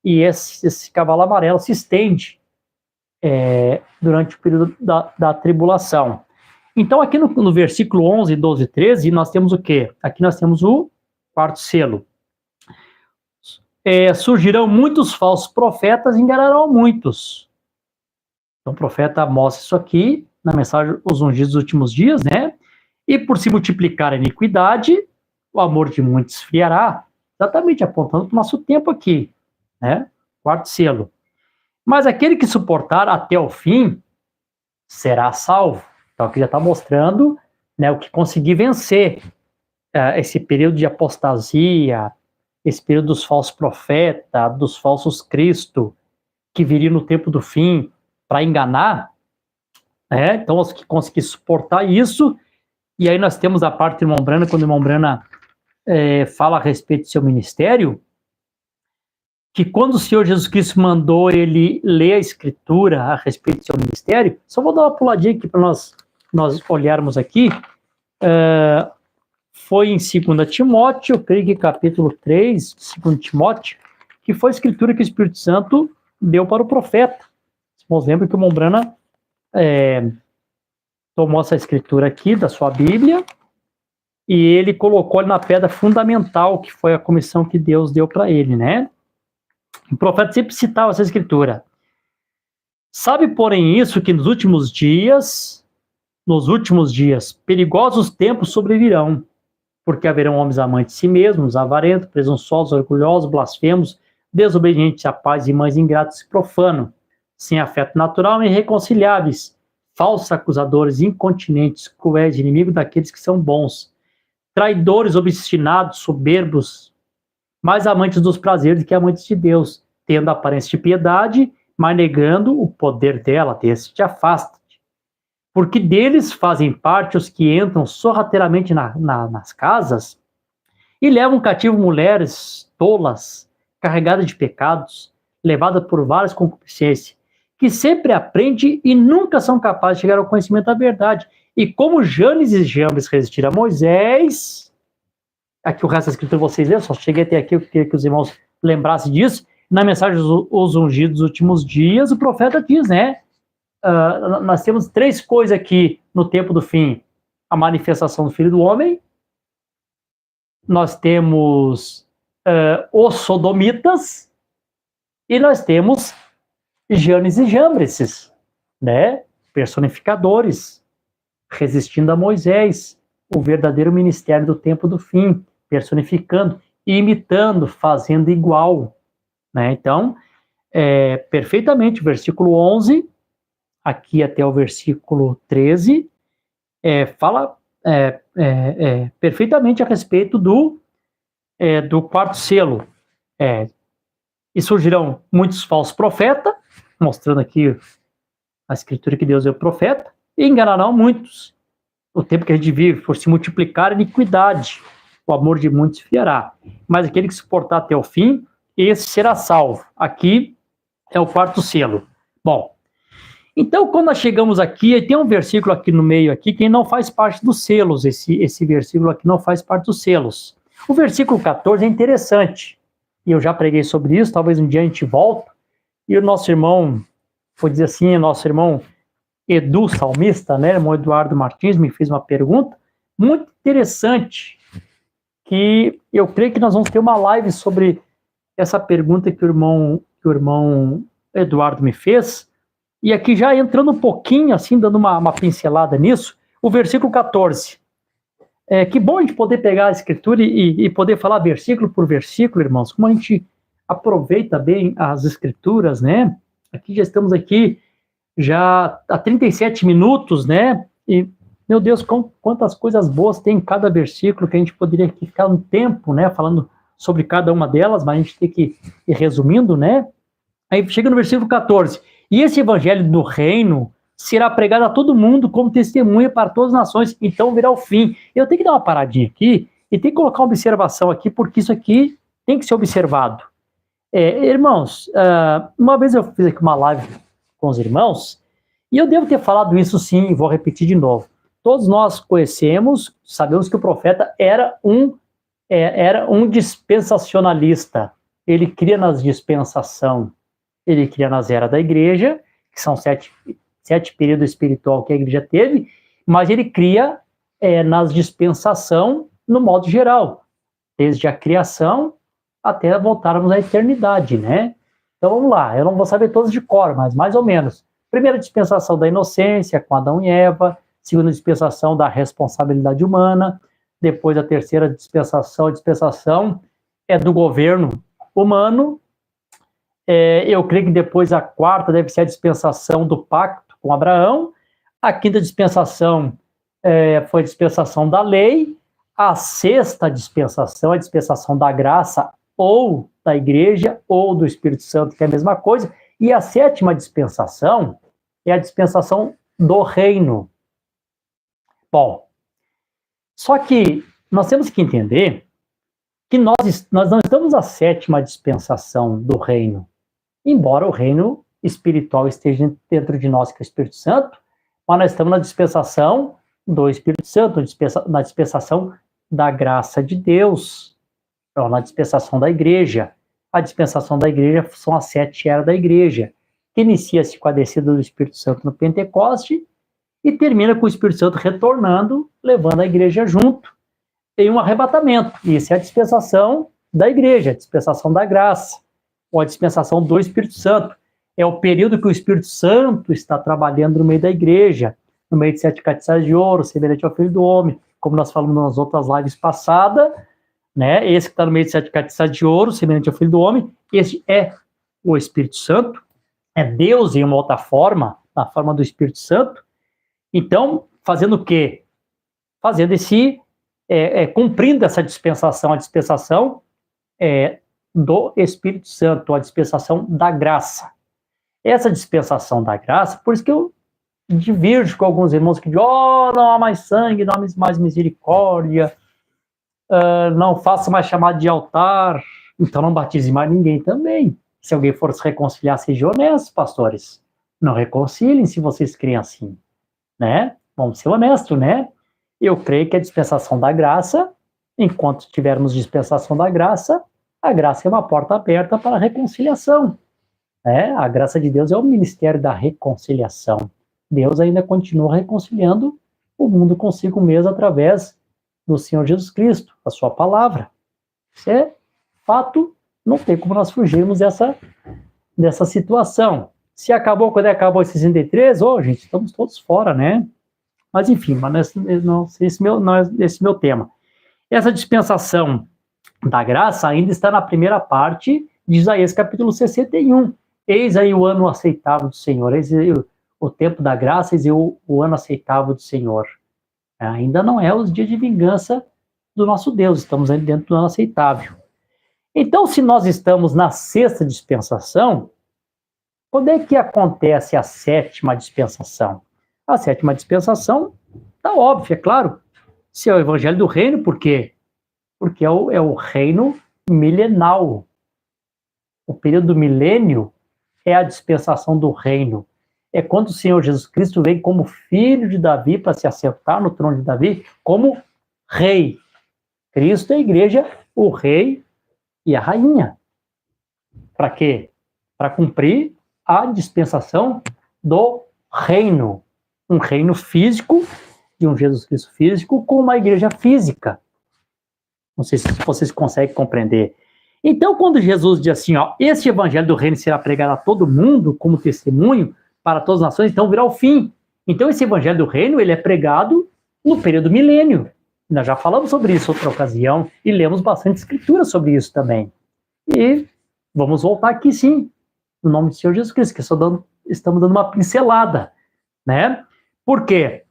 e esse cavalo amarelo se estende durante o período da tribulação. Então, aqui no versículo 11, 12 e 13, nós temos o quê? Aqui nós temos o quarto selo. Surgirão muitos falsos profetas e enganarão muitos. Então, o profeta mostra isso aqui na mensagem Os Ungidos dos Últimos Dias, né? E por se multiplicar a iniquidade, o amor de muitos esfriará. Exatamente apontando para o nosso tempo aqui, né? Quarto selo. Mas aquele que suportar até o fim será salvo. Então, aqui já está mostrando, né, o que conseguir vencer esse período de apostasia, esse período dos falsos profetas, dos falsos Cristo, que viriam no tempo do fim para enganar, né? Então, os que conseguir suportar isso, e aí nós temos a parte do irmão Brana, quando o irmão Brana fala a respeito do seu ministério, que quando o Senhor Jesus Cristo mandou ele ler a Escritura a respeito do seu ministério, só vou dar uma puladinha aqui para nós olharmos aqui, foi em 2 Timóteo, eu creio que capítulo 3, 2 Timóteo, que foi a Escritura que o Espírito Santo deu para o profeta. Vocês lembram que o Mombrana tomou essa Escritura aqui da sua Bíblia e ele colocou na pedra fundamental, que foi a comissão que Deus deu para ele, né? O profeta sempre citava essa Escritura. Sabe, porém, isso que nos últimos dias, perigosos tempos sobrevirão, porque haverão homens amantes de si mesmos, avarentos, presunçosos, orgulhosos, blasfemos, desobedientes a pais e mães, ingratos e profanos, sem afeto natural e irreconciliáveis, falsos acusadores, incontinentes, cruéis, inimigos daqueles que são bons, traidores, obstinados, soberbos, mais amantes dos prazeres que amantes de Deus, tendo aparência de piedade, mas negando o poder dela, desse te afasta. Porque deles fazem parte os que entram sorrateiramente nas casas e levam cativo mulheres tolas, carregadas de pecados, levadas por várias concupiscências, que sempre aprendem e nunca são capazes de chegar ao conhecimento da verdade. E como Janes e Jambres resistiram a Moisés, aqui o resto da escritura vocês leram, só cheguei até aqui, eu queria que os irmãos lembrassem disso, Na mensagem Os Ungidos dos Últimos Dias, o profeta diz, né? Nós temos 3 coisas aqui no tempo do fim. A manifestação do Filho do Homem, nós temos os sodomitas e nós temos Janes e Jambreses, né? Personificadores, resistindo a Moisés, o verdadeiro ministério do tempo do fim, personificando, imitando, fazendo igual, né? Então, perfeitamente, o versículo 11, aqui até o versículo 13, fala perfeitamente a respeito do quarto selo. E surgirão muitos falsos profetas, mostrando aqui a escritura que Deus é o profeta, e enganarão muitos. O tempo que a gente vive, por se multiplicar a iniquidade, o amor de muitos fiará. Mas aquele que suportar até o fim, esse será salvo. Aqui é o quarto selo. Bom, então quando nós chegamos aqui, tem um versículo aqui no meio, aqui, que não faz parte dos selos, esse versículo aqui não faz parte dos selos. O versículo 14 é interessante, e eu já preguei sobre isso, talvez um dia a gente volte, e o nosso irmão, vou dizer assim, nosso irmão Edu, salmista, né, irmão Eduardo Martins, me fez uma pergunta muito interessante, que eu creio que nós vamos ter uma live sobre essa pergunta que o irmão Eduardo me fez, e aqui já entrando um pouquinho, assim, dando uma pincelada nisso, o versículo 14. Que bom a gente poder pegar a escritura e poder falar versículo por versículo, irmãos, como a gente aproveita bem as escrituras, né? Aqui já estamos aqui já há 37 minutos, né? E, meu Deus, quantas coisas boas tem em cada versículo, que a gente poderia aqui ficar um tempo, né, falando sobre cada uma delas, mas a gente tem que ir resumindo, né? Aí chega no versículo 14. E esse evangelho do reino será pregado a todo mundo como testemunha para todas as nações, então virá o fim. Eu tenho que dar uma paradinha aqui e tenho que colocar uma observação aqui, porque isso aqui tem que ser observado. Irmãos, uma vez eu fiz aqui uma live com os irmãos, e eu devo ter falado isso sim, vou repetir de novo. Todos nós conhecemos, sabemos que o profeta era um dispensacionalista. Ele cria nas dispensação, ele cria nas eras da igreja, que são sete períodos espiritual que a igreja teve, mas ele cria nas dispensação no modo geral, desde a criação até voltarmos à eternidade, né? Então vamos lá, eu não vou saber todos de cor, mas mais ou menos. Primeira dispensação da inocência, com Adão e Eva. Segunda dispensação da responsabilidade humana. Depois a terceira dispensação, a dispensação do governo humano. Eu creio que depois a quarta deve ser a dispensação do pacto com Abraão. A quinta dispensação foi a dispensação da lei. A sexta dispensação é a dispensação da graça, ou da igreja, ou do Espírito Santo, que é a mesma coisa. E a sétima dispensação é a dispensação do reino. Bom, só que nós temos que entender que nós não estamos na sétima dispensação do reino, embora o reino espiritual esteja dentro de nós, que é o Espírito Santo, mas nós estamos na dispensação do Espírito Santo, na dispensação da graça de Deus, ou na dispensação da igreja. A dispensação da igreja são as 7 eras da igreja, que inicia-se com a descida do Espírito Santo no Pentecoste e termina com o Espírito Santo retornando, levando a igreja junto em um arrebatamento. Isso é a dispensação da igreja, a dispensação da graça, ou a dispensação do Espírito Santo. É o período que o Espírito Santo está trabalhando no meio da igreja, no meio de 7 castiçais de ouro, semelhante ao Filho do Homem, como nós falamos nas outras lives passadas, né? Esse que está no meio de 7 castiçais de ouro, semelhante ao Filho do Homem, esse é o Espírito Santo, é Deus em uma outra forma, na forma do Espírito Santo. Então, fazendo o quê? Fazendo cumprindo essa dispensação, a dispensação do Espírito Santo, a dispensação da graça. Essa dispensação da graça, por isso que eu divirjo com alguns irmãos que dizem, não há mais sangue, não há mais misericórdia, não faça mais chamada de altar, então não batize mais ninguém também. Se alguém for se reconciliar, sejam honestos, pastores. Não reconciliem se vocês creem assim, né? Vamos ser honestos, né? Eu creio que a dispensação da graça, enquanto tivermos dispensação da graça, A graça é uma porta aberta para a reconciliação. A graça de Deus é o ministério da reconciliação. Deus ainda continua reconciliando o mundo consigo mesmo através do Senhor Jesus Cristo, a sua palavra. Isso é fato, não tem como nós fugirmos dessa situação. Se acabou quando acabou esse 63, gente, estamos todos fora, né? Mas enfim, esse não é esse meu tema. Essa dispensação da graça ainda está na primeira parte de Isaías capítulo 61. Eis aí o ano aceitável do Senhor, eis aí o tempo da graça, eis aí o ano aceitável do Senhor. Ainda não é os dias de vingança do nosso Deus, estamos ainda dentro do ano aceitável. Então, se nós estamos na sexta dispensação, quando é que acontece a sétima dispensação? A sétima dispensação está óbvia, é claro. Se é o evangelho do reino, por quê? Porque é o reino milenal. O período do milênio é a dispensação do reino. É quando o Senhor Jesus Cristo vem como filho de Davi para se assentar no trono de Davi como rei. Cristo é a igreja, o rei e a rainha. Para quê? Para cumprir a dispensação do reino. Um reino físico, de um Jesus Cristo físico, com uma igreja física. Não sei se vocês conseguem compreender. Então, quando Jesus diz assim, esse evangelho do reino será pregado a todo mundo como testemunho para todas as nações, então virá o fim. Então, esse evangelho do reino, ele é pregado no período milênio. Nós já falamos sobre isso em outra ocasião e lemos bastante escritura sobre isso também. E vamos voltar aqui, sim, no nome do Senhor Jesus Cristo, que estamos dando uma pincelada, né? Por quê?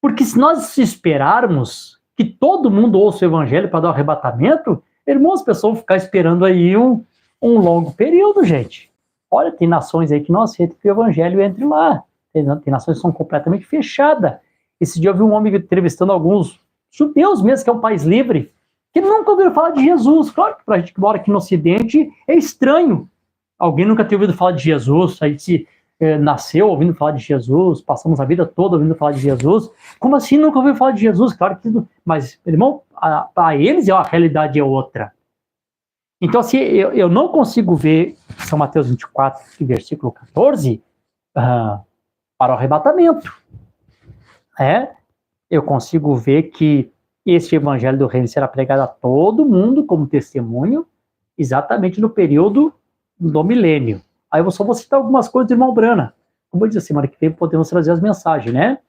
Porque se nós esperarmos que todo mundo ouça o evangelho para dar o arrebatamento, irmãos, as pessoas vão ficar esperando aí um longo período, gente. Olha, tem nações aí que não aceitam que o evangelho entre lá. Tem nações que são completamente fechadas. Esse dia eu vi um homem entrevistando alguns judeus mesmo, que é um país livre, que nunca ouviram falar de Jesus. Claro que para a gente que mora aqui no Ocidente é estranho. Alguém nunca ter ouvido falar de Jesus, a gente nasceu ouvindo falar de Jesus, passamos a vida toda ouvindo falar de Jesus. Como assim nunca ouviu falar de Jesus? Claro que... Mas, irmão, para eles a realidade é outra. Então, assim, eu não consigo ver São Mateus 24, versículo 14, para o arrebatamento. Eu consigo ver que este evangelho do reino será pregado a todo mundo como testemunho, exatamente no período do milênio. Aí eu só vou citar algumas coisas do irmão Brana. Como eu disse, semana que vem podemos trazer as mensagens, né?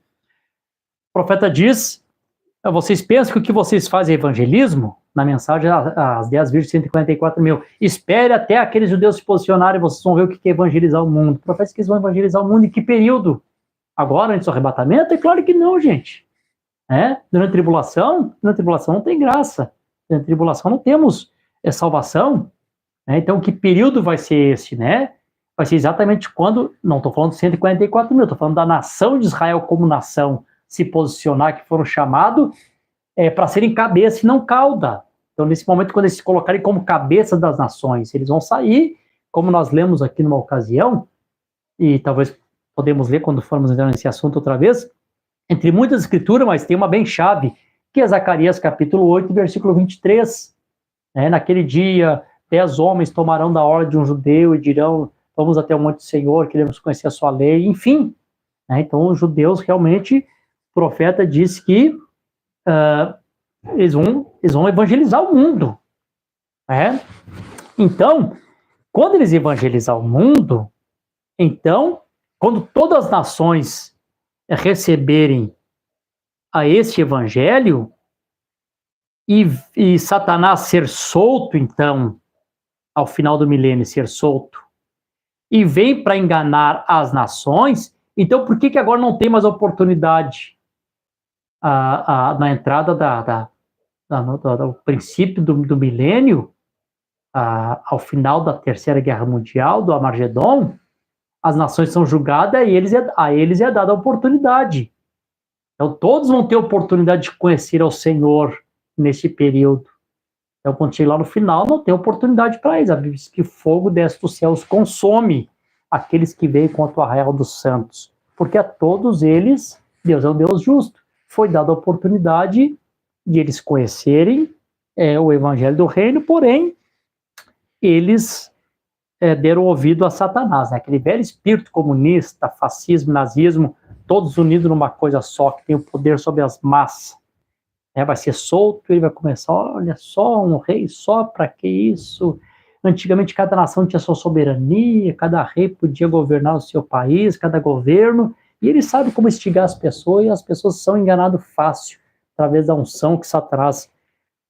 O profeta diz, vocês pensam que o que vocês fazem é evangelismo? Na mensagem, às 10,144 mil. Espere até aqueles judeus se posicionarem, vocês vão ver o que é evangelizar o mundo. O profeta diz que eles vão evangelizar o mundo em que período? Agora, antes do arrebatamento? É claro que não, gente. Durante a tribulação não tem graça. Durante a tribulação não temos salvação. Então, que período vai ser esse, né? Vai ser exatamente quando, não estou falando de 144 mil, estou falando da nação de Israel como nação se posicionar, que foram chamados para serem cabeça e não cauda. Então, nesse momento, quando eles se colocarem como cabeça das nações, eles vão sair, como nós lemos aqui numa ocasião, e talvez podemos ler quando formos entrar nesse assunto outra vez, entre muitas escrituras, mas tem uma bem chave, que é Zacarias capítulo 8, versículo 23. Naquele dia, 10 homens tomarão da ordem de um judeu e dirão, vamos até o monte do Senhor, queremos conhecer a sua lei, enfim. Então, os judeus realmente, o profeta disse que eles vão evangelizar o mundo. Então, quando eles evangelizar o mundo, então, quando todas as nações receberem a esse evangelho e Satanás ser solto, então, ao final do milênio, ser solto, e vem para enganar as nações, então por que agora não tem mais oportunidade na entrada do princípio do milênio, ao final da Terceira Guerra Mundial, do Armagedon, as nações são julgadas e a eles é dada a oportunidade. Então todos vão ter oportunidade de conhecer ao Senhor nesse período. Então, quando chegar lá no final, não tem oportunidade para eles. A Bíblia diz que o fogo desce dos céus consome aqueles que veem contra o arraial dos santos. Porque a todos eles, Deus é um Deus justo. Foi dada a oportunidade de eles conhecerem o evangelho do reino, porém, eles deram ouvido a Satanás, né? Aquele velho espírito comunista, fascismo, nazismo, todos unidos numa coisa só, que tem o poder sobre as massas. Vai ser solto, ele vai começar, olha só, um rei só, para que isso? Antigamente cada nação tinha sua soberania, cada rei podia governar o seu país, cada governo, e ele sabe como instigar as pessoas, e as pessoas são enganadas fácil, através da unção que Satanás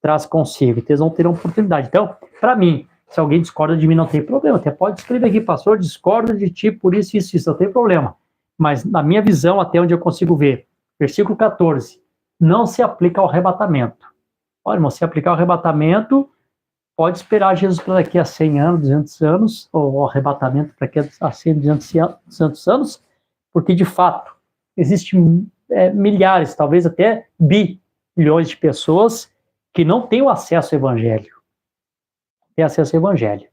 traz consigo, então eles não terão oportunidade. Então, para mim, se alguém discorda de mim, não tem problema, até pode escrever aqui, pastor, discorda de ti por isso, não tem problema. Mas na minha visão, até onde eu consigo ver, versículo 14, não se aplica ao arrebatamento. Olha, irmão, se aplicar ao arrebatamento, pode esperar Jesus para daqui a 100 anos, 200 anos, ou o arrebatamento para daqui a 100, 200 anos, porque, de fato, existem milhares, talvez até bilhões de pessoas que não têm o acesso ao evangelho. Tem acesso ao evangelho.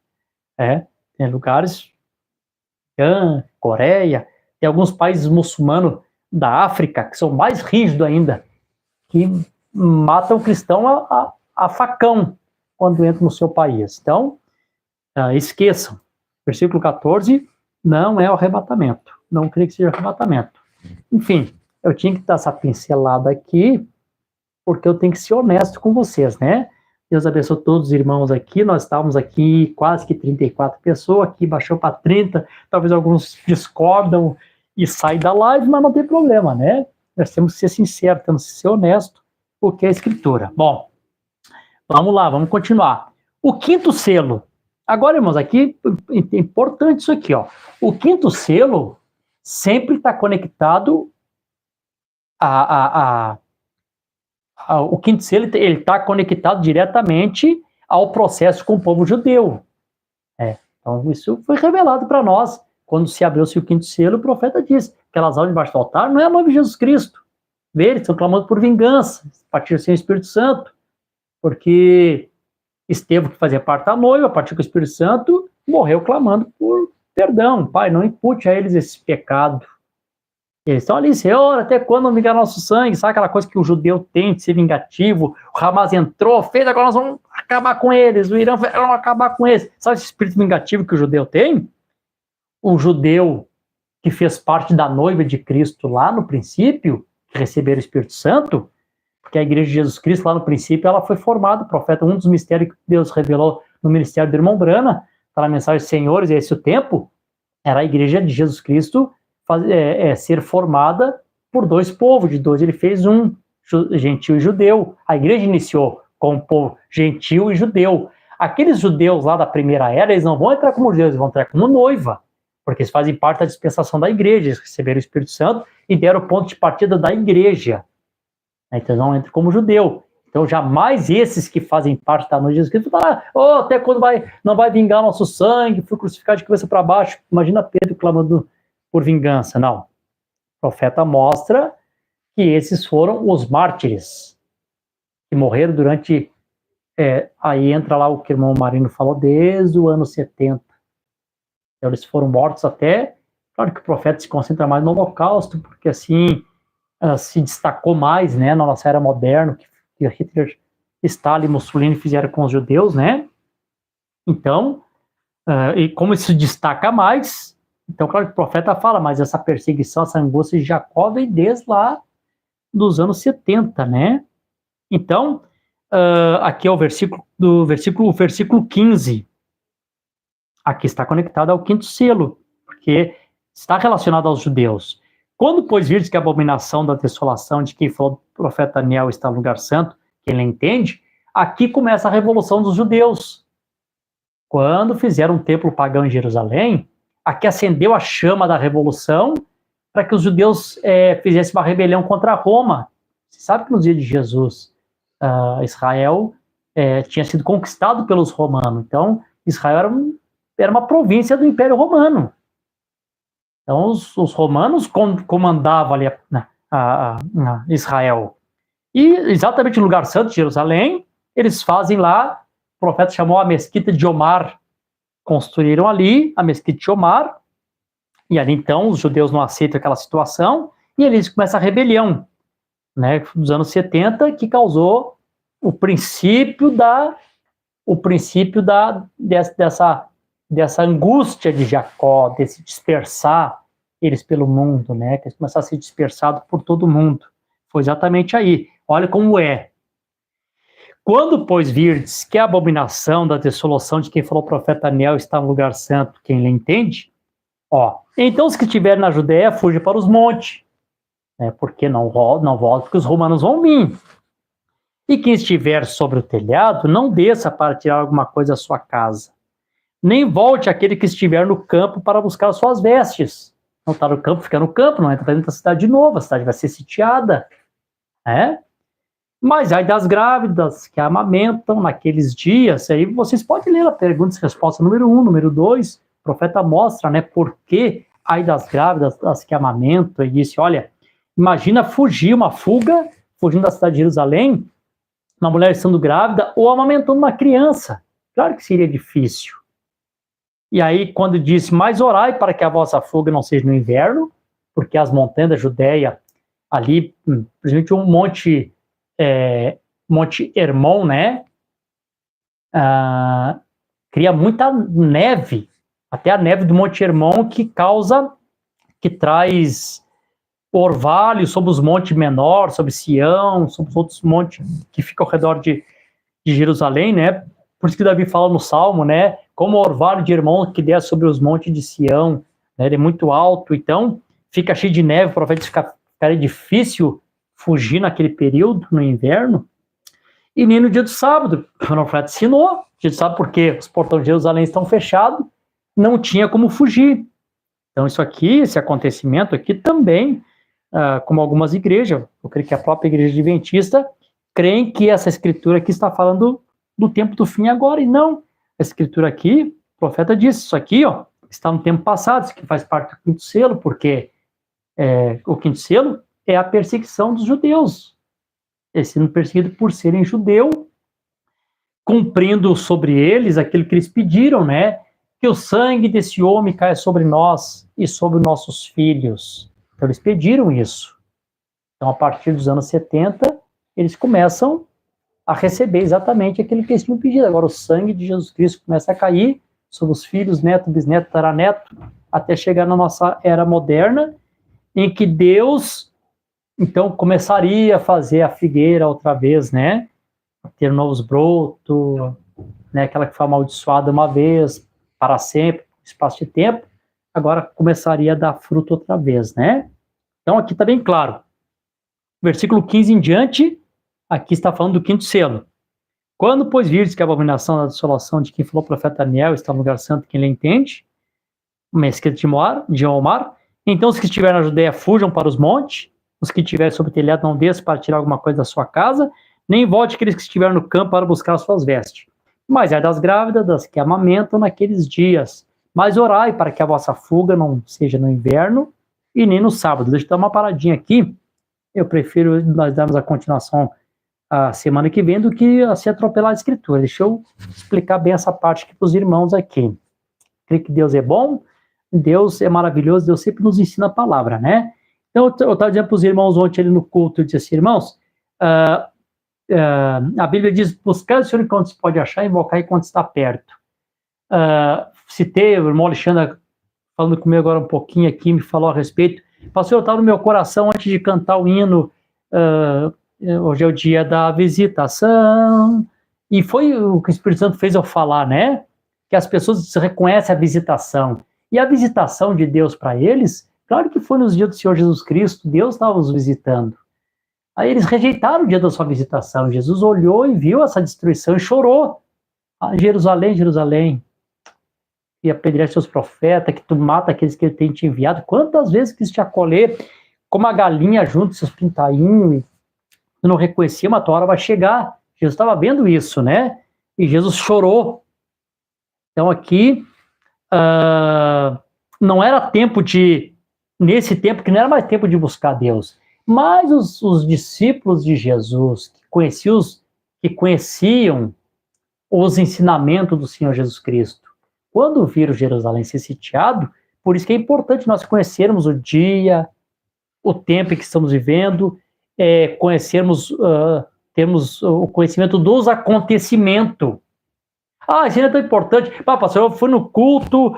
Tem lugares, Coreia, tem alguns países muçulmanos da África, que são mais rígidos ainda, que matam o cristão a facão quando entra no seu país. Então, esqueçam. Versículo 14 não é o arrebatamento. Não creio que seja arrebatamento. Enfim, eu tinha que dar essa pincelada aqui, porque eu tenho que ser honesto com vocês, né? Deus abençoe todos os irmãos aqui. Nós estávamos aqui quase que 34 pessoas, aqui baixou para 30. Talvez alguns discordam e saem da live, mas não tem problema, né? Nós temos que ser sinceros, temos que ser honestos, porque é a Escritura. Bom, vamos lá, vamos continuar. O quinto selo. Agora, irmãos, aqui é importante isso aqui, ó. O quinto selo sempre está conectado o quinto selo, ele está conectado diretamente ao processo com o povo judeu. Então, isso foi revelado para nós. Quando se abriu-se o quinto selo, o profeta disse: aquelas almas debaixo do altar não é a noiva de Jesus Cristo. Eles estão clamando por vingança, a partir sem o Espírito Santo, porque Estevão, que fazia parte da noiva, a partir do Espírito Santo, morreu clamando por perdão. Pai, não impute a eles esse pecado. Eles estão ali, Senhor, até quando não vingar nosso sangue? Sabe aquela coisa que o judeu tem de ser vingativo? O Hamas entrou, fez, agora nós vamos acabar com eles. O Irã vai acabar com eles. Sabe esse espírito vingativo que o judeu tem? O judeu que fez parte da noiva de Cristo lá no princípio, que receberam o Espírito Santo, porque a igreja de Jesus Cristo lá no princípio, ela foi formada, o profeta, um dos mistérios que Deus revelou no ministério do irmão Brana, para a mensagem dos senhores, e esse o tempo, era a igreja de Jesus Cristo ser formada por dois povos, de dois ele fez um, gentil e judeu. A igreja iniciou com o povo gentil e judeu. Aqueles judeus lá da primeira era, eles não vão entrar como judeus, eles vão entrar como noiva, porque eles fazem parte da dispensação da igreja, eles receberam o Espírito Santo e deram o ponto de partida da igreja. Então não entram como judeu. Então jamais esses que fazem parte da noiva de Jesus Cristo vão falar, até quando não vai vingar nosso sangue, fui crucificado de cabeça para baixo. Imagina Pedro clamando por vingança. Não. O profeta mostra que esses foram os mártires que morreram durante... aí entra lá o que o irmão Marino falou, desde o ano 70. Então, eles foram mortos até... Claro que o profeta se concentra mais no holocausto, porque assim se destacou mais, né, na nossa era moderna, que Hitler, Stalin e Mussolini fizeram com os judeus, né? Então, e como isso se destaca mais... Então, claro que o profeta fala, mas essa perseguição, essa angústia de Jacó vem desde lá dos anos 70, né? Então, aqui é o versículo 15. Aqui está conectado ao quinto selo, porque está relacionado aos judeus. Quando, pois, virdes que a abominação da desolação de quem falou o profeta Daniel está no lugar santo, quem ele entende, aqui começa a revolução dos judeus. Quando fizeram um templo pagão em Jerusalém, aqui acendeu a chama da revolução para que os judeus fizessem uma rebelião contra Roma. Você sabe que nos dias de Jesus, Israel tinha sido conquistado pelos romanos. Então, Israel era uma província do Império Romano. Então, os romanos comandavam ali Israel. E exatamente no lugar santo de Jerusalém, eles fazem lá, o profeta chamou a mesquita de Omar, construíram ali a mesquita de Omar, e ali então os judeus não aceitam aquela situação, e eles começam a rebelião, né, dos anos 70, que causou o princípio dessa angústia de Jacó, desse dispersar eles pelo mundo, né? Que eles começaram a ser dispersados por todo mundo. Foi exatamente aí. Olha como é. Quando, pois, virdes que a abominação da dissolução de quem falou o profeta Daniel está no lugar santo, quem lhe entende? Então os que estiverem na Judéia fujam para os montes, né? Porque não volta, porque os romanos vão vir. E quem estiver sobre o telhado, não desça para tirar alguma coisa da sua casa. Nem volte aquele que estiver no campo para buscar as suas vestes. Não está no campo, fica no campo, não entra dentro da cidade de novo, a cidade vai ser sitiada. Mas ai das grávidas que amamentam naqueles dias, aí vocês podem ler a pergunta e resposta número 1, número 2, o profeta mostra, né, por que ai das grávidas, das que amamentam, e disse, olha, imagina uma fuga, fugindo da cidade de Jerusalém, uma mulher estando grávida ou amamentando uma criança. Claro que seria difícil. E aí, quando disse, mas orai para que a vossa fuga não seja no inverno, porque as montanhas da Judéia, ali, principalmente um Monte Hermon, né, cria muita neve, até a neve do Monte Hermon que traz orvalho sobre os montes menores, sobre Sião, sobre os outros montes que ficam ao redor de Jerusalém, né? Por isso que Davi fala no Salmo, né? Como o orvalho de Hermon que desce sobre os montes de Sião, né? Ele é muito alto, então fica cheio de neve, o profeta ficaria difícil fugir naquele período, no inverno, e nem no dia do sábado, o profeta ensinou, dia do sábado, porque os portões de Jerusalém estão fechados, não tinha como fugir. Então isso aqui, esse acontecimento aqui também, como algumas igrejas, eu creio que a própria igreja adventista, creem que essa escritura aqui está falando do tempo do fim agora, e não. A escritura aqui, o profeta disse, isso aqui, está no tempo passado, isso aqui faz parte do quinto selo, porque o quinto selo é a perseguição dos judeus. Eles sendo perseguidos por serem judeu, cumprindo sobre eles aquilo que eles pediram, né? Que o sangue desse homem caia sobre nós e sobre nossos filhos. Então eles pediram isso. Então a partir dos anos 70, eles começam a receber exatamente aquilo que eles tinham pedido. Agora o sangue de Jesus Cristo começa a cair sobre os filhos, neto, bisneto, taraneto, até chegar na nossa era moderna, em que Deus, então, começaria a fazer a figueira outra vez, né? A ter novos brotos, né? Aquela que foi amaldiçoada uma vez, para sempre, espaço de tempo, agora começaria a dar fruto outra vez, né? Então, aqui está bem claro. Versículo 15 em diante, aqui está falando do quinto selo. Quando, pois, virdes que a abominação da dissolução de quem falou o profeta Daniel está no lugar santo, quem lhe entende, uma escrita de Omar, então os que estiverem na Judéia fujam para os montes, os que estiverem sobre o telhado não desçam para tirar alguma coisa da sua casa, nem volte aqueles que estiverem no campo para buscar as suas vestes. Mas é das grávidas, das que amamentam naqueles dias. Mas orai para que a vossa fuga não seja no inverno e nem no sábado. Deixa eu dar uma paradinha aqui. Eu prefiro nós darmos a continuação a semana que vem do que se atropelar a escritura. Deixa eu explicar bem essa parte aqui para os irmãos aqui. Creio que Deus é bom, Deus é maravilhoso, Deus sempre nos ensina a palavra, né? Então, eu estava dizendo para os irmãos ontem ali no culto, eu disse assim, irmãos, a Bíblia diz, buscar o Senhor enquanto se pode achar, invocar enquanto está perto. Citei, o irmão Alexandre falando comigo agora um pouquinho aqui, me falou a respeito. Pastor, eu estava no meu coração antes de cantar o hino, hoje é o dia da visitação, e foi o que o Espírito Santo fez eu falar, né? Que as pessoas reconhecem a visitação. E a visitação de Deus para eles, claro que foi nos dias do Senhor Jesus Cristo, Deus estava os visitando. Aí eles rejeitaram o dia da sua visitação. Jesus olhou e viu essa destruição e chorou. Jerusalém, Jerusalém, e apedreja seus profetas, que tu mata aqueles que ele tem te enviado. Quantas vezes quis te acolher, como a galinha junto seus pintainhos, e tu não reconhecia, mas a tua hora vai chegar. Jesus estava vendo isso, né? E Jesus chorou. Então aqui, não era tempo nesse tempo, que não era mais tempo de buscar Deus, mas os discípulos de Jesus, que conheciam os ensinamentos do Senhor Jesus Cristo, quando viram Jerusalém ser sitiado, por isso que é importante nós conhecermos o dia, o tempo em que estamos vivendo, conhecermos temos o conhecimento dos acontecimentos. Ah, isso não é tão importante. Pastor, eu fui no culto,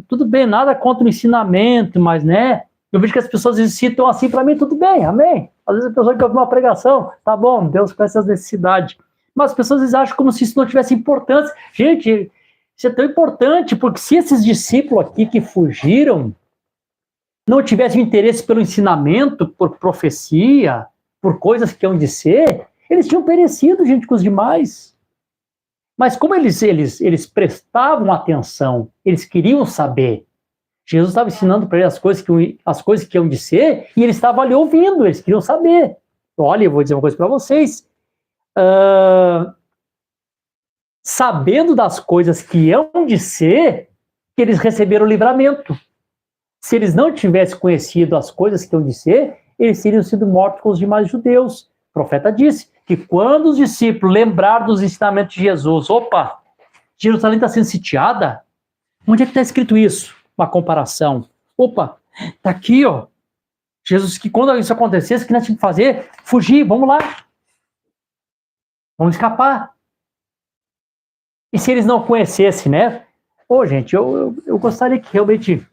tudo bem, nada contra o ensinamento, mas, né, eu vejo que as pessoas citam assim, para mim, tudo bem, amém. Às vezes a pessoa quer ouvir uma pregação, tá bom, Deus conhece as necessidades. Mas as pessoas acham como se isso não tivesse importância. Gente, isso é tão importante, porque se esses discípulos aqui que fugiram não tivessem interesse pelo ensinamento, por profecia, por coisas que hão de ser, eles tinham perecido, gente, com os demais. Mas como eles prestavam atenção, eles queriam saber. Jesus estava ensinando para eles as coisas que iam de ser, e eles estavam ali ouvindo, eles queriam saber. Olha, eu vou dizer uma coisa para vocês. Sabendo das coisas que iam de ser, que eles receberam o livramento. Se eles não tivessem conhecido as coisas que iam de ser, eles teriam sido mortos com os demais judeus. O profeta disse que quando os discípulos lembraram dos ensinamentos de Jesus, opa, Jerusalém está sendo sitiada? Onde é que está escrito isso? Uma comparação. Opa, está aqui, ó. Jesus, que quando isso acontecesse, o que nós tínhamos que fazer? Fugir, vamos lá. Vamos escapar. E se eles não conhecessem, né? Gente, eu gostaria que realmente,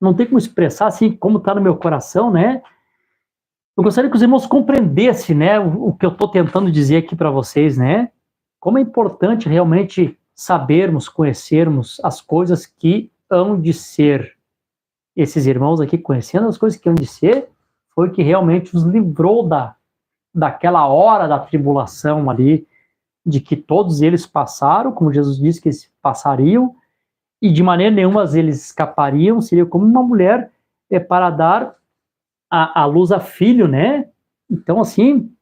não tem como expressar assim, como está no meu coração, né? Eu gostaria que os irmãos compreendessem, né, o que eu estou tentando dizer aqui para vocês, né? Como é importante realmente sabermos, conhecermos as coisas que hão de ser. Esses irmãos aqui, conhecendo as coisas que hão de ser, foi que realmente os livrou daquela hora da tribulação ali, de que todos eles passaram, como Jesus disse que eles passariam, e de maneira nenhuma eles escapariam, seria como uma mulher para dar a luz a filho, né? Então, assim,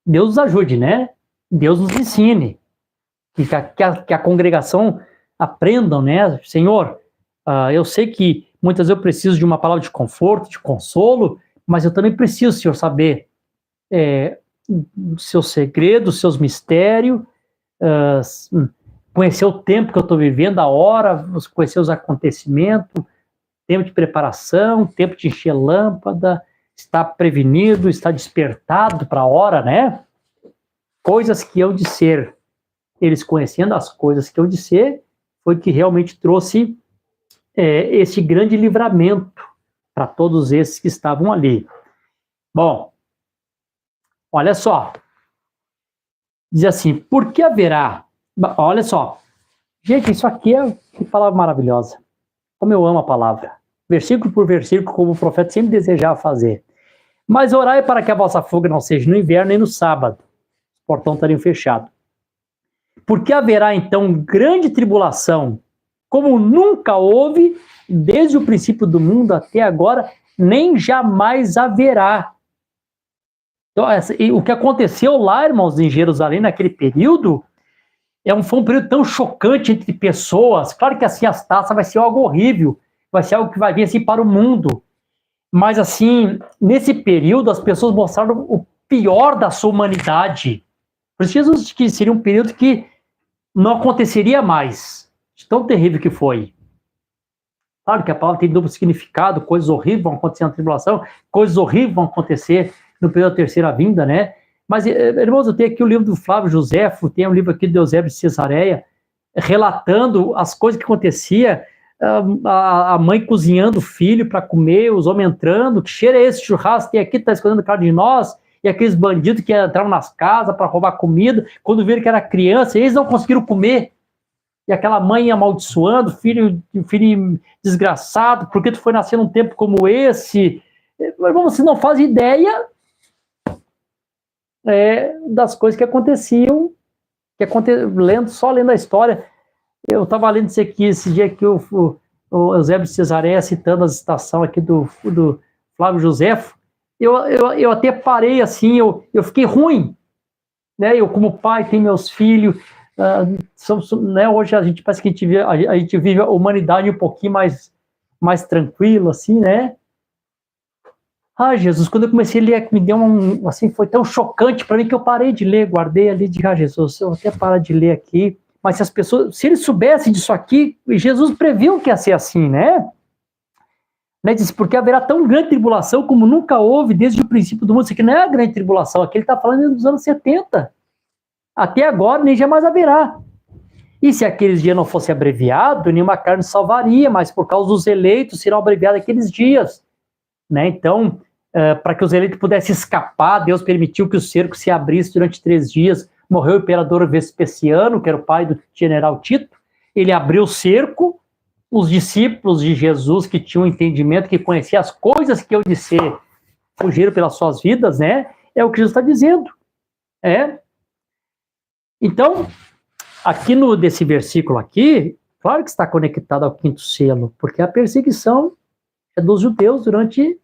Deus nos ajude, né? Deus nos ensine, que a congregação aprendam, né? Senhor, eu sei que muitas vezes eu preciso de uma palavra de conforto, de consolo, mas eu também preciso, Senhor, saber seus segredos, seus mistérios, conhecer o tempo que eu estou vivendo, a hora, conhecer os acontecimentos, tempo de preparação, tempo de encher lâmpada, estar prevenido, estar despertado para a hora, né? Coisas que hão de ser. Eles conhecendo as coisas que hão de ser, foi que realmente trouxe esse grande livramento para todos esses que estavam ali. Bom, olha só. Diz assim, por que haverá... Olha só. Gente, isso aqui que palavra maravilhosa. Como eu amo a palavra. Versículo por versículo, como o profeta sempre desejava fazer. Mas orai para que a vossa fuga não seja no inverno nem no sábado. Os portões estariam fechados. Porque haverá, então, grande tribulação, como nunca houve, desde o princípio do mundo até agora, nem jamais haverá. Então, o que aconteceu lá, irmãos, em Jerusalém, naquele período, foi um período tão chocante entre pessoas. Claro que assim, as taças vai ser algo horrível, vai ser algo que vai vir assim para o mundo. Mas assim, nesse período, as pessoas mostraram o pior da sua humanidade. Por isso Jesus disse que seria um período que não aconteceria mais, de tão terrível que foi. Claro que a palavra tem duplo significado, coisas horríveis vão acontecer na tribulação, coisas horríveis vão acontecer no período da terceira vinda, né? Mas, irmãos, eu tenho aqui o livro do Flávio Josefo, tem um livro aqui do Eusébio de Cesareia, relatando as coisas que acontecia, a mãe cozinhando o filho para comer, os homens entrando, que cheiro é esse churrasco que aqui está escondendo carne de nós, e aqueles bandidos que entravam nas casas para roubar comida, quando viram que era criança, eles não conseguiram comer, e aquela mãe amaldiçoando, filho desgraçado, por que tu foi nascer num tempo como esse? Irmão, vocês não fazem ideia das coisas que aconteciam, só lendo a história. Eu estava lendo isso aqui, esse dia que o Eusébio de Cesareia, citando a citação aqui do Flávio Josefo, eu até parei assim, eu fiquei ruim, né? Eu como pai tenho meus filhos, né? Hoje a gente parece que a gente vive a humanidade um pouquinho mais tranquilo, assim, né? Jesus, quando eu comecei a ler, me deu assim, foi tão chocante para mim que eu parei de ler, guardei ali de Jesus, eu vou até parar de ler aqui. Mas se eles soubessem disso aqui, Jesus previu que ia ser assim, né? Né? Diz, porque haverá tão grande tribulação como nunca houve desde o princípio do mundo. Isso aqui não é a grande tribulação, aqui ele está falando dos anos 70. Até agora nem jamais haverá. E se aqueles dias não fossem abreviados, nenhuma carne salvaria, mas por causa dos eleitos serão abreviados aqueles dias. Né? Então, para que os eleitos pudessem escapar, Deus permitiu que o cerco se abrisse durante 3 dias. Morreu o imperador Vespasiano, que era o pai do general Tito. Ele abriu o cerco. Os discípulos de Jesus, que tinham entendimento, que conheciam as coisas que eu disse, fugiram pelas suas vidas, né? É o que Jesus está dizendo. Então, aqui desse versículo aqui, claro que está conectado ao 5º selo, porque a perseguição é dos judeus durante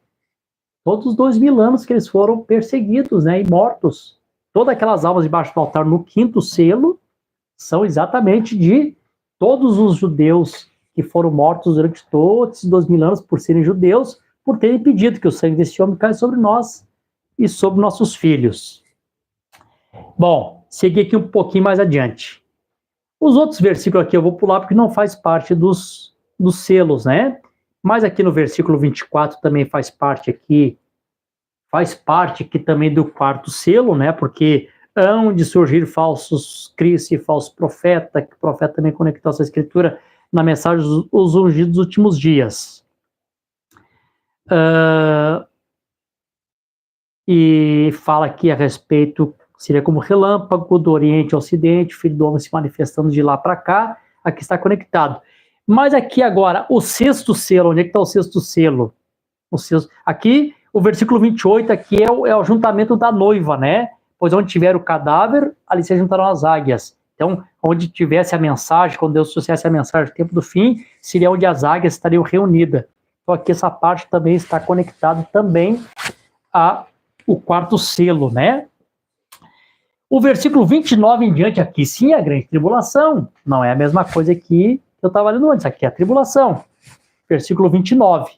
todos os 2000 anos que eles foram perseguidos, né, e mortos. Todas aquelas almas debaixo do altar no 5º selo são exatamente de todos os judeus que foram mortos durante todos esses 2000 anos por serem judeus, por terem pedido que o sangue desse homem caia sobre nós e sobre nossos filhos. Bom, segui aqui um pouquinho mais adiante. Os outros versículos aqui eu vou pular porque não faz parte dos selos, né? Mas aqui no versículo 24 também faz parte aqui também do 4º selo, né? Porque hão de surgir falsos cristos e falsos profetas, que o profeta também conectou essa escritura na mensagem dos ungidos dos últimos dias. E fala aqui a respeito, seria como relâmpago do Oriente ao Ocidente, filho do homem se manifestando de lá para cá, aqui está conectado. Mas aqui agora, o 6º selo, onde é que está o 6º selo? Aqui, o versículo 28, aqui é o juntamento da noiva, né? Pois onde tiver o cadáver, ali se juntarão as águias. Então, onde tivesse a mensagem, quando Deus trouxesse a mensagem do tempo do fim, seria onde as águias estariam reunidas. Então, aqui essa parte também está conectada também ao 4º selo, né? O versículo 29 em diante, aqui sim é a grande tribulação. Não é a mesma coisa que eu estava lendo antes, aqui é a tribulação. Versículo 29.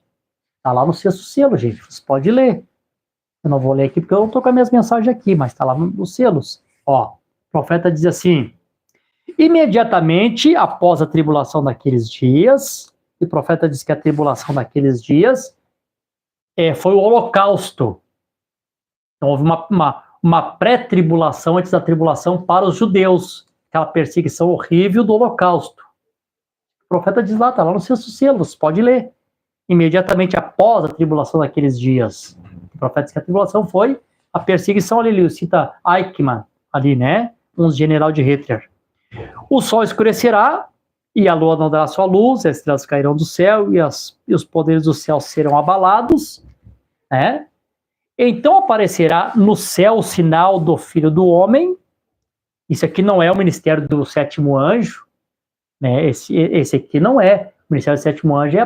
Está lá no 6º selo, gente. Você pode ler. Eu não vou ler aqui porque eu não estou com as minhas mensagens aqui, mas está lá nos selos. Ó, o profeta diz assim: imediatamente após a tribulação daqueles dias, e o profeta diz que a tribulação daqueles dias foi o holocausto. Então houve uma pré-tribulação antes da tribulação para os judeus, aquela perseguição horrível do holocausto. O profeta diz lá, está lá no 6º selo, você pode ler. Imediatamente após a tribulação daqueles dias. O profeta diz que a tribulação foi a perseguição ali, ele cita Eichmann ali, né? Um general de Hitler. O sol escurecerá e a lua não dará sua luz, as estrelas cairão do céu e os poderes do céu serão abalados, né? Então aparecerá no céu o sinal do Filho do Homem. Isso aqui não é o ministério do 7º anjo, né? Esse aqui não é. O ministério do 7º anjo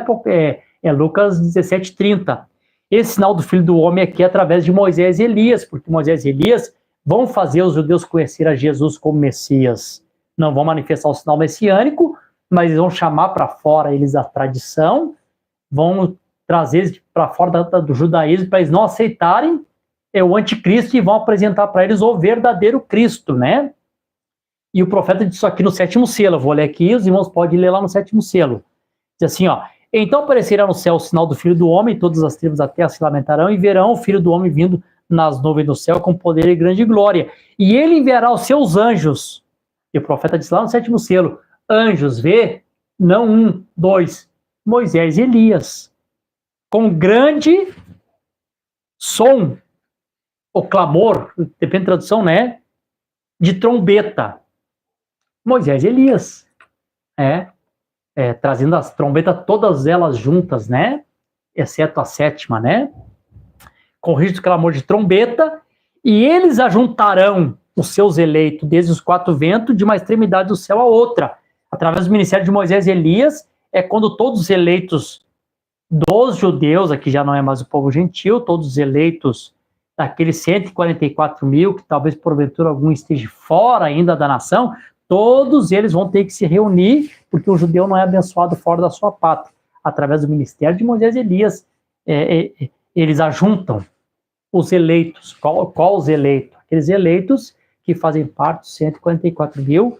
é Lucas 17:30. Esse sinal do Filho do Homem aqui é através de Moisés e Elias, porque Moisés e Elias vão fazer os judeus conhecer a Jesus como Messias. Não vão manifestar o sinal messiânico, mas eles vão chamar para fora eles a tradição, vão trazer eles para fora do judaísmo para eles não aceitarem o anticristo e vão apresentar para eles o verdadeiro Cristo, né? E o profeta diz isso aqui no 7º selo. Eu vou ler aqui, os irmãos podem ler lá no 7º selo. Diz assim, ó: então aparecerá no céu o sinal do Filho do Homem, todas as tribos da terra se lamentarão e verão o Filho do Homem vindo nas nuvens do céu com poder e grande glória. E ele enviará os seus anjos. E o profeta diz lá no 7º selo: anjos, vê, não 1, 2, Moisés e Elias, com grande som, o clamor, depende da tradução, né? De trombeta. Moisés e Elias. Trazendo as trombetas, todas elas juntas, né? Exceto a 7ª, né? Com rígido de clamor de trombeta, e eles ajuntarão os seus eleitos desde os 4 ventos, de uma extremidade do céu à outra. Através do ministério de Moisés e Elias, é quando todos os eleitos dos judeus, aqui já não é mais o povo gentil, todos os eleitos daqueles 144 mil, que talvez porventura algum esteja fora ainda da nação, todos eles vão ter que se reunir, porque o judeu não é abençoado fora da sua pátria. Através do ministério de Moisés e Elias, eles ajuntam os eleitos. Qual os eleitos? Aqueles eleitos que fazem parte dos 144 mil,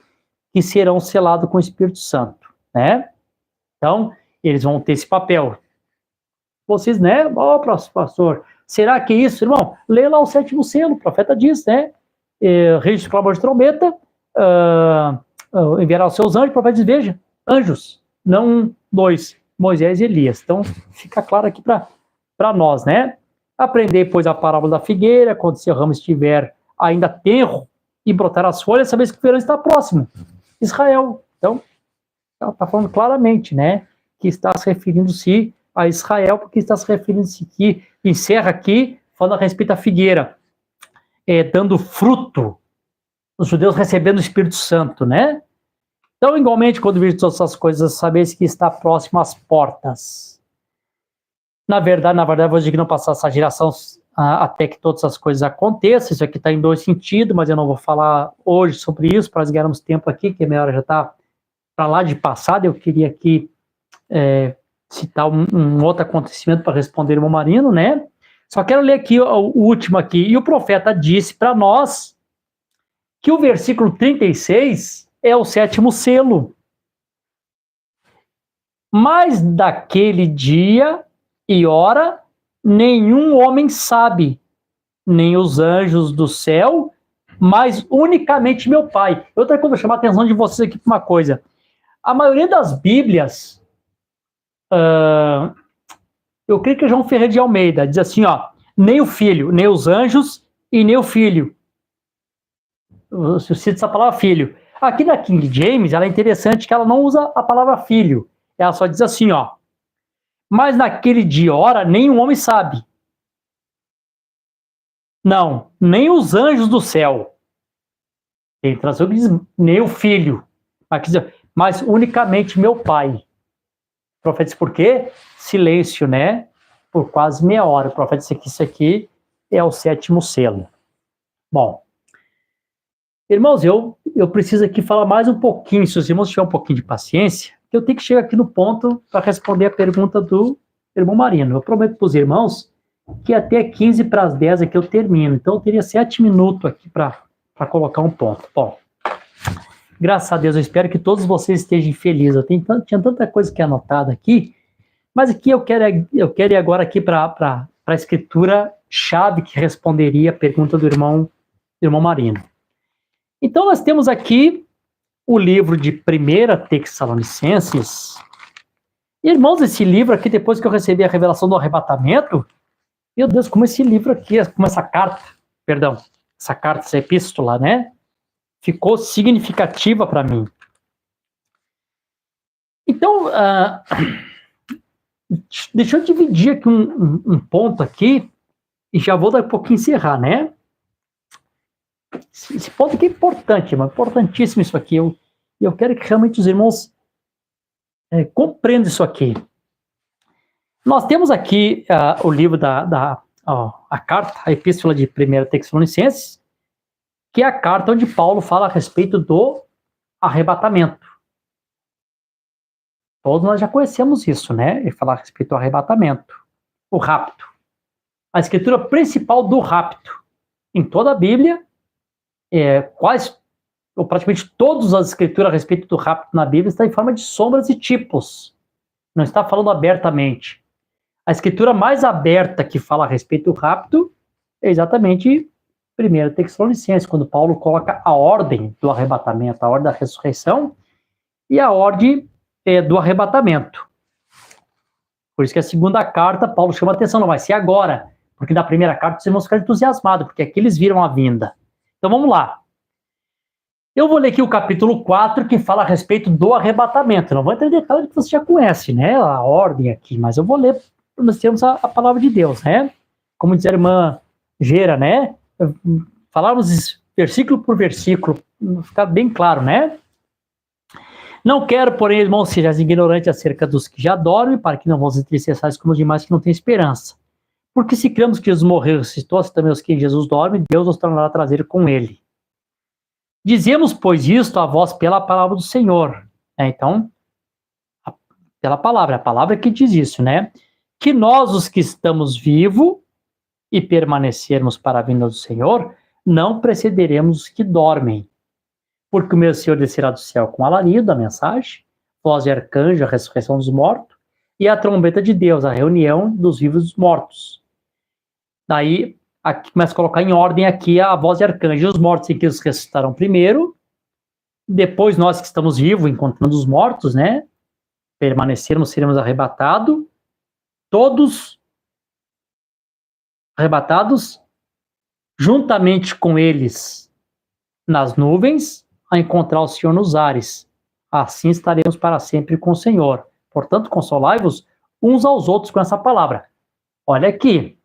que serão selados com o Espírito Santo, né? Então, eles vão ter esse papel. vocês, né? Ó, pastor, será que é isso, irmão? Lê lá o 7º selo, o profeta diz, né? Registro clamor de trombeta, enviará os seus anjos, o profeta diz, veja, anjos, não 2, Moisés e Elias. Então, fica claro aqui para nós, né? Aprender, pois, a parábola da figueira, quando seu ramo estiver ainda tenro e brotar as folhas, saber que o verão está próximo. Israel. Então, ela está falando claramente, né? Que está se referindo-se a Israel, porque está se referindo-se aqui, encerra aqui, falando a respeito da figueira, dando fruto, os judeus recebendo o Espírito Santo, né? Então, igualmente, quando vejo todas essas coisas, sabeis que está próximo às portas. Na verdade, vou dizer que não passar essa geração até que todas as coisas aconteçam. Isso aqui está em 2 sentidos, mas eu não vou falar hoje sobre isso, para nós ganharmos tempo aqui, que a minha hora já está para lá de passada. Eu queria aqui citar um outro acontecimento para responder o irmão Marino, né? Só quero ler aqui o último aqui. E o profeta disse para nós que o versículo 36 é o 7º selo. Mas daquele dia e hora nenhum homem sabe, nem os anjos do céu, mas unicamente meu Pai. Outra coisa, vou chamar a atenção de vocês aqui para uma coisa. A maioria das Bíblias, eu creio que é João Ferreira de Almeida, diz assim, ó, nem o filho, nem os anjos e nem o filho. Eu cito essa palavra filho. Aqui na King James, ela é interessante que ela não usa a palavra filho. Ela só diz assim, ó, mas naquele dia e hora nenhum homem sabe. Não, nem os anjos do céu. Tem tradução que diz nem o filho. Mas unicamente meu Pai. O profeta disse por quê? Silêncio, né? Por quase meia hora. O profeta disse que isso aqui é o 7º selo. Bom, irmãos, eu preciso aqui falar mais um pouquinho, se os irmãos tiverem um pouquinho de paciência, que eu tenho que chegar aqui no ponto para responder a pergunta do irmão Marino. Eu prometo para os irmãos que até 15 para as 10 aqui eu termino. Então eu teria 7 minutos aqui para colocar um ponto. Bom, graças a Deus, eu espero que todos vocês estejam felizes. Tinha tanta coisa que é anotada aqui, mas aqui eu quero ir agora aqui para a escritura-chave que responderia a pergunta do irmão Marino. Então nós temos aqui o livro de 1 Tessalonicenses. Irmãos, esse livro aqui, depois que eu recebi a revelação do arrebatamento, meu Deus, como esse livro aqui, como essa carta, essa epístola, né, ficou significativa para mim. Então, deixa eu dividir aqui um ponto aqui, e já vou daqui a pouquinho encerrar, né? Esse ponto aqui é importante, mas importantíssimo isso aqui. Eu quero que realmente os irmãos compreendam isso aqui. Nós temos aqui o livro a carta, a epístola de 1 Tessalonicenses, que é a carta onde Paulo fala a respeito do arrebatamento. Todos nós já conhecemos isso, né? Ele fala a respeito do arrebatamento, o rapto. A escritura principal do rapto em toda a Bíblia, praticamente todas as escrituras a respeito do rapto na Bíblia está em forma de sombras e tipos. Não está falando abertamente. A escritura mais aberta que fala a respeito do rapto é exatamente 1 Tessalonicenses, quando Paulo coloca a ordem do arrebatamento, a ordem da ressurreição e a ordem do arrebatamento. Por isso que a segunda carta, Paulo chama a atenção, não vai ser agora, porque na primeira carta os irmãos ficaram entusiasmados, porque aqui eles viram a vinda. Então vamos lá. Eu vou ler aqui o capítulo 4, que fala a respeito do arrebatamento. Não vou entender detalhe que você já conhece, né? A ordem aqui, mas eu vou ler, nós temos a palavra de Deus, né? Como diz a irmã Gera, né? Falarmos versículo por versículo, ficar bem claro, né? Não quero, porém, irmãos, sejais ignorantes acerca dos que já dormem, para que não vos entristeçais como os demais que não têm esperança. Porque se cremos que Jesus morreu e ressuscitou, se também os que em Jesus dormem, Deus os tornará a trazer com ele. Dizemos, pois, isto a vós pela palavra do Senhor. Então, pela palavra, a palavra que diz isso, né? Que nós, os que estamos vivos e permanecermos para a vinda do Senhor, não precederemos os que dormem. Porque o meu Senhor descerá do céu com alarido, da mensagem, voz de arcanjo, a ressurreição dos mortos, e a trombeta de Deus, a reunião dos vivos e dos mortos. Daí, aqui começa a colocar em ordem aqui a voz de arcanjo. Os mortos em que eles ressuscitarão primeiro, depois nós que estamos vivos, encontrando os mortos, né? Permanecermos, seremos arrebatados, todos arrebatados, juntamente com eles nas nuvens, a encontrar o Senhor nos ares. Assim estaremos para sempre com o Senhor. Portanto, consolai-vos uns aos outros com essa palavra. Olha aqui,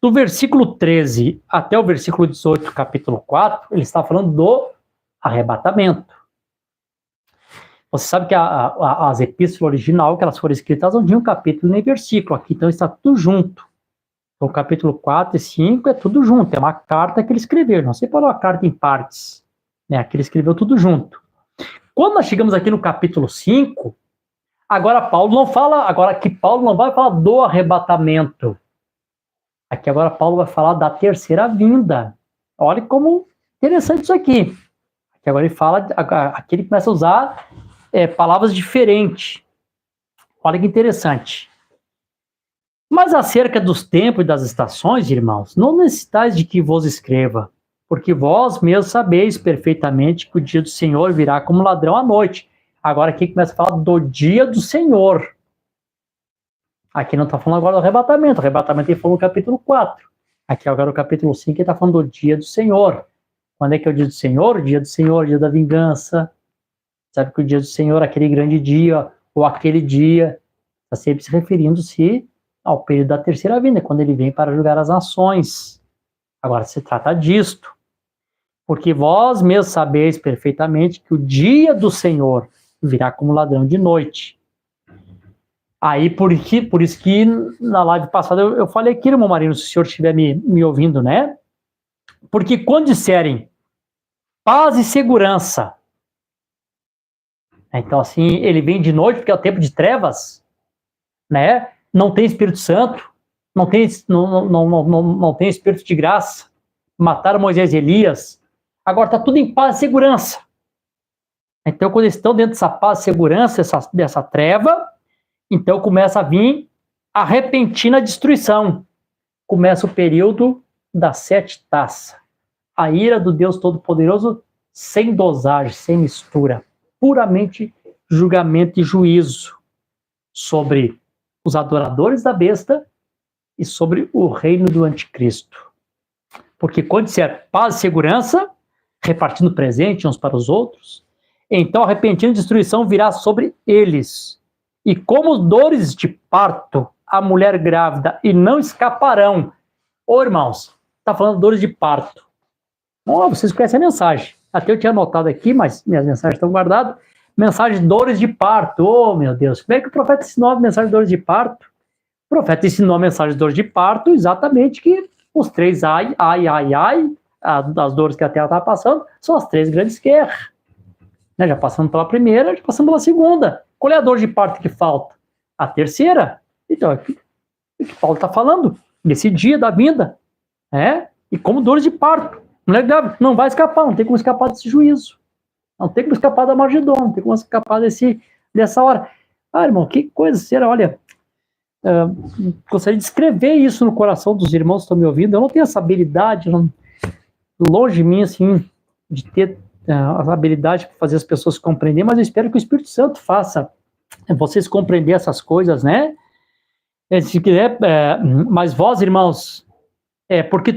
do versículo 13 até o versículo 18, capítulo 4, ele está falando do arrebatamento. Você sabe que as epístolas original, que elas foram escritas, não tinham capítulo nem versículo. Aqui, então, está tudo junto. Então, capítulo 4 e 5 é tudo junto. É uma carta que ele escreveu. Não sei falou a carta em partes. Né? Aqui ele escreveu tudo junto. Quando nós chegamos aqui no capítulo 5, agora Paulo não fala, agora aqui Paulo não vai falar do arrebatamento. Aqui agora Paulo vai falar da terceira vinda. Olha como interessante isso aqui. Aqui agora ele fala, aqui ele começa a usar palavras diferentes. Olha que interessante. Mas acerca dos tempos e das estações, irmãos, não necessitais de que vos escreva, porque vós mesmos sabeis perfeitamente que o dia do Senhor virá como ladrão à noite. Agora aqui começa a falar do dia do Senhor. Aqui não está falando agora do arrebatamento. O arrebatamento ele falou no capítulo 4. Aqui agora no capítulo 5 ele está falando do dia do Senhor. Quando é que é o dia do Senhor? O dia do Senhor, o dia da vingança. Sabe que o dia do Senhor, aquele grande dia, ou aquele dia, está sempre se referindo-se ao período da terceira vinda, quando ele vem para julgar as nações. Agora se trata disto. Porque vós mesmos sabeis perfeitamente que o dia do Senhor virá como ladrão de noite. Aí, por isso que na live passada eu falei aqui, irmão Marino, se o senhor estiver me ouvindo, né? Porque quando disserem paz e segurança, então assim, ele vem de noite porque é o tempo de trevas, né? Não tem Espírito Santo, não tem Espírito de graça, mataram Moisés e Elias, agora está tudo em paz e segurança. Então, quando eles estão dentro dessa paz e segurança, dessa treva, então começa a vir a repentina destruição. Começa o período das 7 taças. A ira do Deus Todo-Poderoso sem dosagem, sem mistura. Puramente julgamento e juízo sobre os adoradores da besta e sobre o reino do anticristo. Porque quando disser paz e segurança, repartindo presente uns para os outros, então a repentina destruição virá sobre eles. E como dores de parto, a mulher grávida, e não escaparão. Ô, irmãos, está falando de dores de parto. Bom, vocês conhecem a mensagem. Até eu tinha anotado aqui, mas minhas mensagens estão guardadas. Mensagem de dores de parto. Oh, meu Deus. Como é que o profeta ensinou a mensagem de dores de parto? O profeta ensinou a mensagem de dores de parto exatamente que os 3 ai, das dores que a terra está passando, são as 3 grandes guerras. Né? Já passando pela primeira, já passando pela segunda. Qual é a dor de parto que falta? A terceira. Então, é o que Paulo está falando. Nesse dia da vinda. E como dores de parto. Mulher grávida não vai escapar, não tem como escapar desse juízo. Não tem como escapar da Margedon, não tem como escapar dessa hora. Ah, irmão, que coisa será? Olha, gostaria de escrever isso no coração dos irmãos que estão me ouvindo. Eu não tenho essa habilidade, longe de mim, assim, de ter a habilidade para fazer as pessoas compreender, mas eu espero que o Espírito Santo faça vocês compreender essas coisas, né? Se quiser, mas vós, irmãos, porque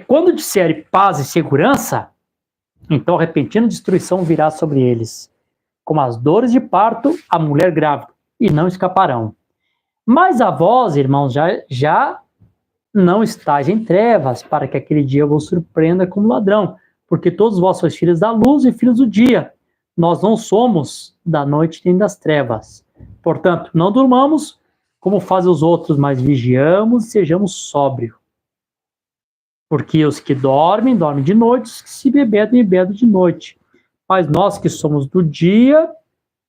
quando disserem paz e segurança, então a repentina destruição virá sobre eles, como as dores de parto, a mulher grávida, e não escaparão. Mas a vós, irmãos, já não estáis em trevas, para que aquele dia vos surpreenda como ladrão, porque todos vós sois filhos da luz e filhos do dia. Nós não somos da noite nem das trevas. Portanto, não durmamos como fazem os outros, mas vigiamos e sejamos sóbrios. Porque os que dormem, dormem de noite, os que se bebedam, bebedam de noite. Mas nós que somos do dia,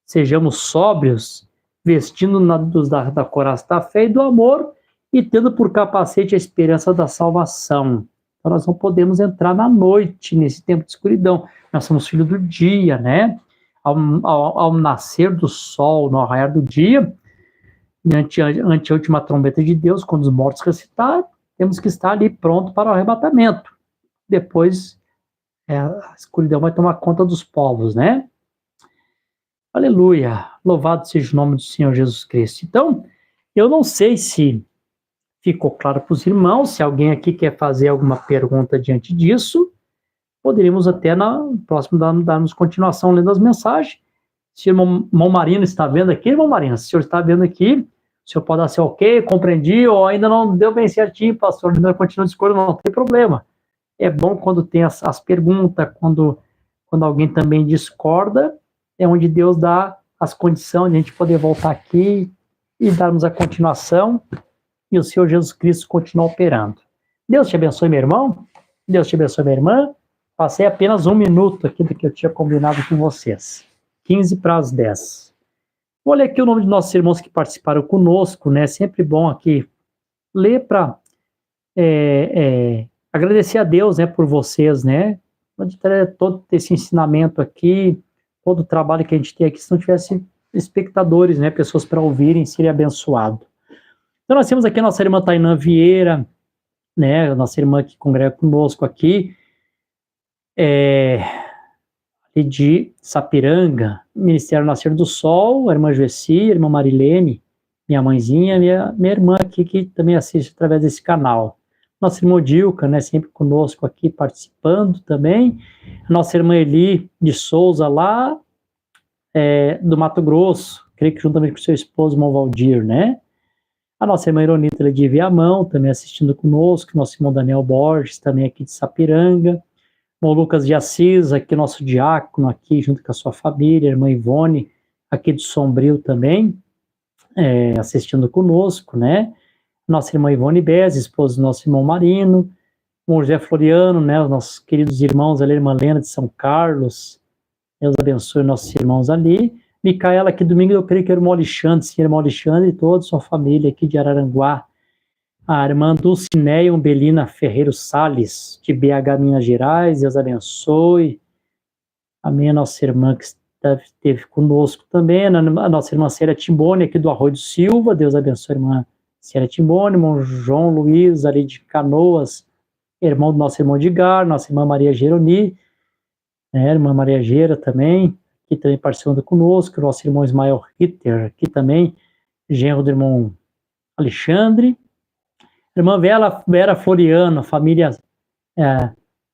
sejamos sóbrios, vestindo-nos da couraça da fé e do amor, e tendo por capacete a esperança da salvação. Então nós não podemos entrar na noite, nesse tempo de escuridão. Nós somos filhos do dia, né? ao nascer do sol, no raiar do dia, ante a última trombeta de Deus, quando os mortos ressuscitarem, temos que estar ali pronto para o arrebatamento. Depois, a escuridão vai tomar conta dos povos, né? Aleluia! Louvado seja o nome do Senhor Jesus Cristo. Então, eu não sei se ficou claro para os irmãos, se alguém aqui quer fazer alguma pergunta diante disso, poderíamos até no próximo darmos continuação lendo as mensagens. Se o irmão Marino está vendo aqui, irmão Marino, se o senhor está vendo aqui, o senhor pode dar assim, ok, compreendi, ou ainda não deu bem certinho, pastor, ainda continua discordando, não tem problema. É bom quando tem as perguntas, quando alguém também discorda, é onde Deus dá as condições de a gente poder voltar aqui e darmos a continuação, e o Senhor Jesus Cristo continua operando. Deus te abençoe, meu irmão. Deus te abençoe, minha irmã. Passei apenas 1 minuto aqui do que eu tinha combinado com vocês. 15 para as 10. Vou ler aqui o nome de nossos irmãos que participaram conosco, né? Sempre bom aqui ler para agradecer a Deus, né, por vocês, né? Todo esse ensinamento aqui, todo o trabalho que a gente tem aqui, se não tivesse espectadores, né, pessoas para ouvirem, seria abençoado. Então nós temos aqui a nossa irmã Tainã Vieira, né, a nossa irmã que congrega conosco aqui, de Sapiranga, Ministério Nascer do Sol, a irmã Joessi, a irmã Marilene, minha mãezinha, minha irmã aqui, que também assiste através desse canal. Nossa irmã Dilca, né, sempre conosco aqui, participando também. A nossa irmã Eli de Souza, lá do Mato Grosso, creio que juntamente com seu esposo, irmão Valdir, né? A nossa irmã Ironita de Viamão, também assistindo conosco. Nosso irmão Daniel Borges, também aqui de Sapiranga. O Lucas de Assis, aqui nosso diácono, aqui junto com a sua família, a irmã Ivone, aqui de Sombrio também, assistindo conosco, né? Nossa irmã Ivone Bez, esposa do nosso irmão Marino, o José Floriano, né? Os nossos queridos irmãos ali, a irmã Lena de São Carlos, Deus abençoe nossos irmãos ali. Micaela, aqui domingo, eu creio que era o irmão Alexandre, sim, irmão Alexandre e toda a sua família aqui de Araranguá. A irmã Dulcineia Umbelina Ferreiro Salles, de BH, Minas Gerais, Deus abençoe. Amém, a nossa irmã que esteve conosco também, a nossa irmã Célia Timbone, aqui do Arroio do Silva, Deus abençoe a irmã Célia Timbone, irmão João Luiz, ali de Canoas, irmão do nosso irmão Edgar, nossa irmã Maria Geroni, né, irmã Maria Gera também, aqui também participando conosco, nosso irmão Ismael Ritter, aqui também, genro do irmão Alexandre. Irmã Vera Floriano, família.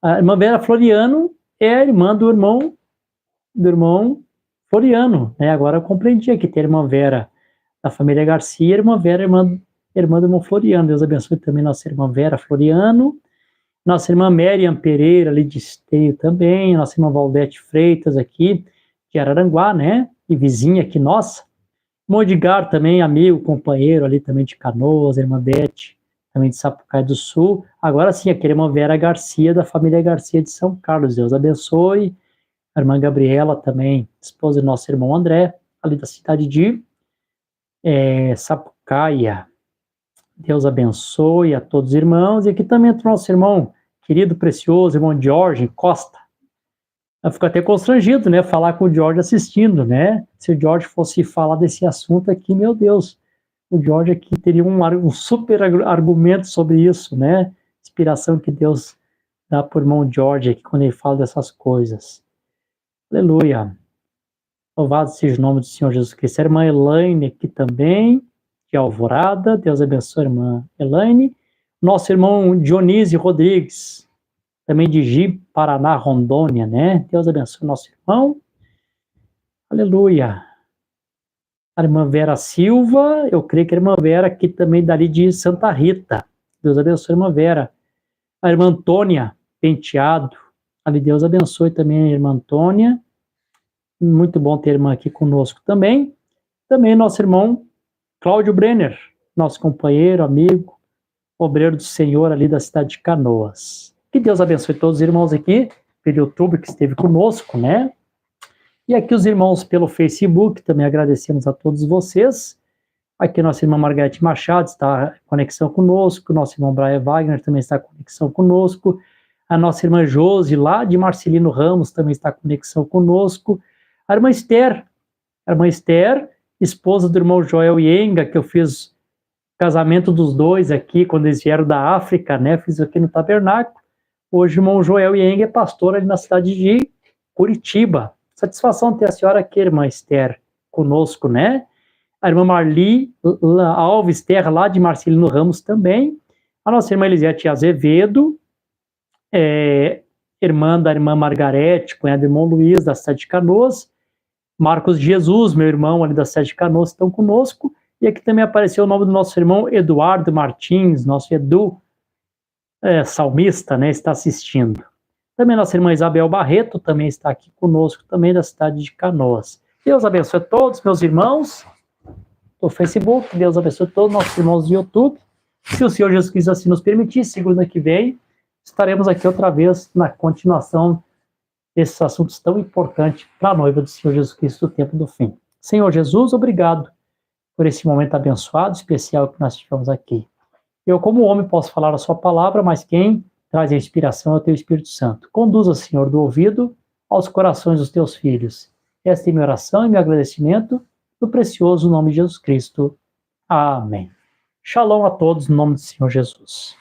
A irmã Vera Floriano é a irmã do irmão Floriano, né? Agora eu compreendi aqui, tem a irmã Vera da família Garcia, a irmã Vera, irmã do irmão Floriano. Deus abençoe também nossa irmã Vera Floriano, nossa irmã Miriam Pereira, ali de Esteio também, nossa irmã Valdete Freitas aqui, de Araranguá, né? E vizinha aqui nossa. Irmão Edgar também, amigo, companheiro ali também de Canoas, a irmã Bete, também de Sapucaí do Sul. Agora sim, aqui a irmã Vera Garcia, da família Garcia de São Carlos. Deus abençoe. A irmã Gabriela também, esposa do nosso irmão André, ali da cidade de Sapucaia. Deus abençoe a todos os irmãos. E aqui também entra o nosso irmão querido, precioso, irmão Jorge Costa. Eu fico até constrangido, né, falar com o Jorge assistindo, né? Se o Jorge fosse falar desse assunto aqui, meu Deus, o Jorge aqui teria um super argumento sobre isso, né? Inspiração que Deus dá para o irmão Jorge aqui quando ele fala dessas coisas. Aleluia. Louvado seja o nome do Senhor Jesus Cristo. A irmã Elaine aqui também, de Alvorada. Deus abençoe a irmã Elaine. Nosso irmão Dionísio Rodrigues, também de Ji, Paraná, Rondônia, né? Deus abençoe o nosso irmão. Aleluia. A irmã Vera Silva, eu creio que a irmã Vera aqui também dali de Santa Rita. Deus abençoe a irmã Vera. A irmã Antônia Penteado, ali Deus abençoe também a irmã Antônia. Muito bom ter a irmã aqui conosco também. Também nosso irmão Cláudio Brenner, nosso companheiro, amigo, obreiro do Senhor ali da cidade de Canoas. Que Deus abençoe todos os irmãos aqui pelo YouTube que esteve conosco, né? E aqui os irmãos pelo Facebook, também agradecemos a todos vocês. Aqui nossa irmã Margarete Machado está em conexão conosco, nosso irmão Brian Wagner também está em conexão conosco, a nossa irmã Josi, lá de Marcelino Ramos, também está em conexão conosco, A irmã Esther, esposa do irmão Joel Yenga, que eu fiz o casamento dos dois aqui, quando eles vieram da África, né? Fiz aqui no tabernáculo. Hoje o irmão Joel Yenga é pastor ali na cidade de Curitiba. Satisfação ter a senhora aqui, irmã Esther, conosco, né? A irmã Marli Alves Terra, lá de Marcelino Ramos também. A nossa irmã Elisete Azevedo, irmã da irmã Margarete, cunhada do irmão Luiz, da cidade de Canoas. Marcos Jesus, meu irmão ali da cidade de Canoas, estão conosco. E aqui também apareceu o nome do nosso irmão Eduardo Martins, nosso Edu, salmista, né, está assistindo. Também nossa irmã Isabel Barreto também está aqui conosco, também da cidade de Canoas. Deus abençoe a todos, meus irmãos do Facebook, Deus abençoe a todos nossos irmãos do YouTube. Se o Senhor Jesus Cristo assim nos permitir, segunda que vem, estaremos aqui outra vez na continuação desses assuntos tão importantes para a noiva do Senhor Jesus Cristo do tempo do fim. Senhor Jesus, obrigado por esse momento abençoado, especial que nós tivemos aqui. Eu, como homem, posso falar a sua palavra, mas quem traz a inspiração é o teu Espírito Santo. Conduza, Senhor, do ouvido aos corações dos teus filhos. Esta é minha oração e meu agradecimento no precioso nome de Jesus Cristo. Amém. Shalom a todos, no nome do Senhor Jesus.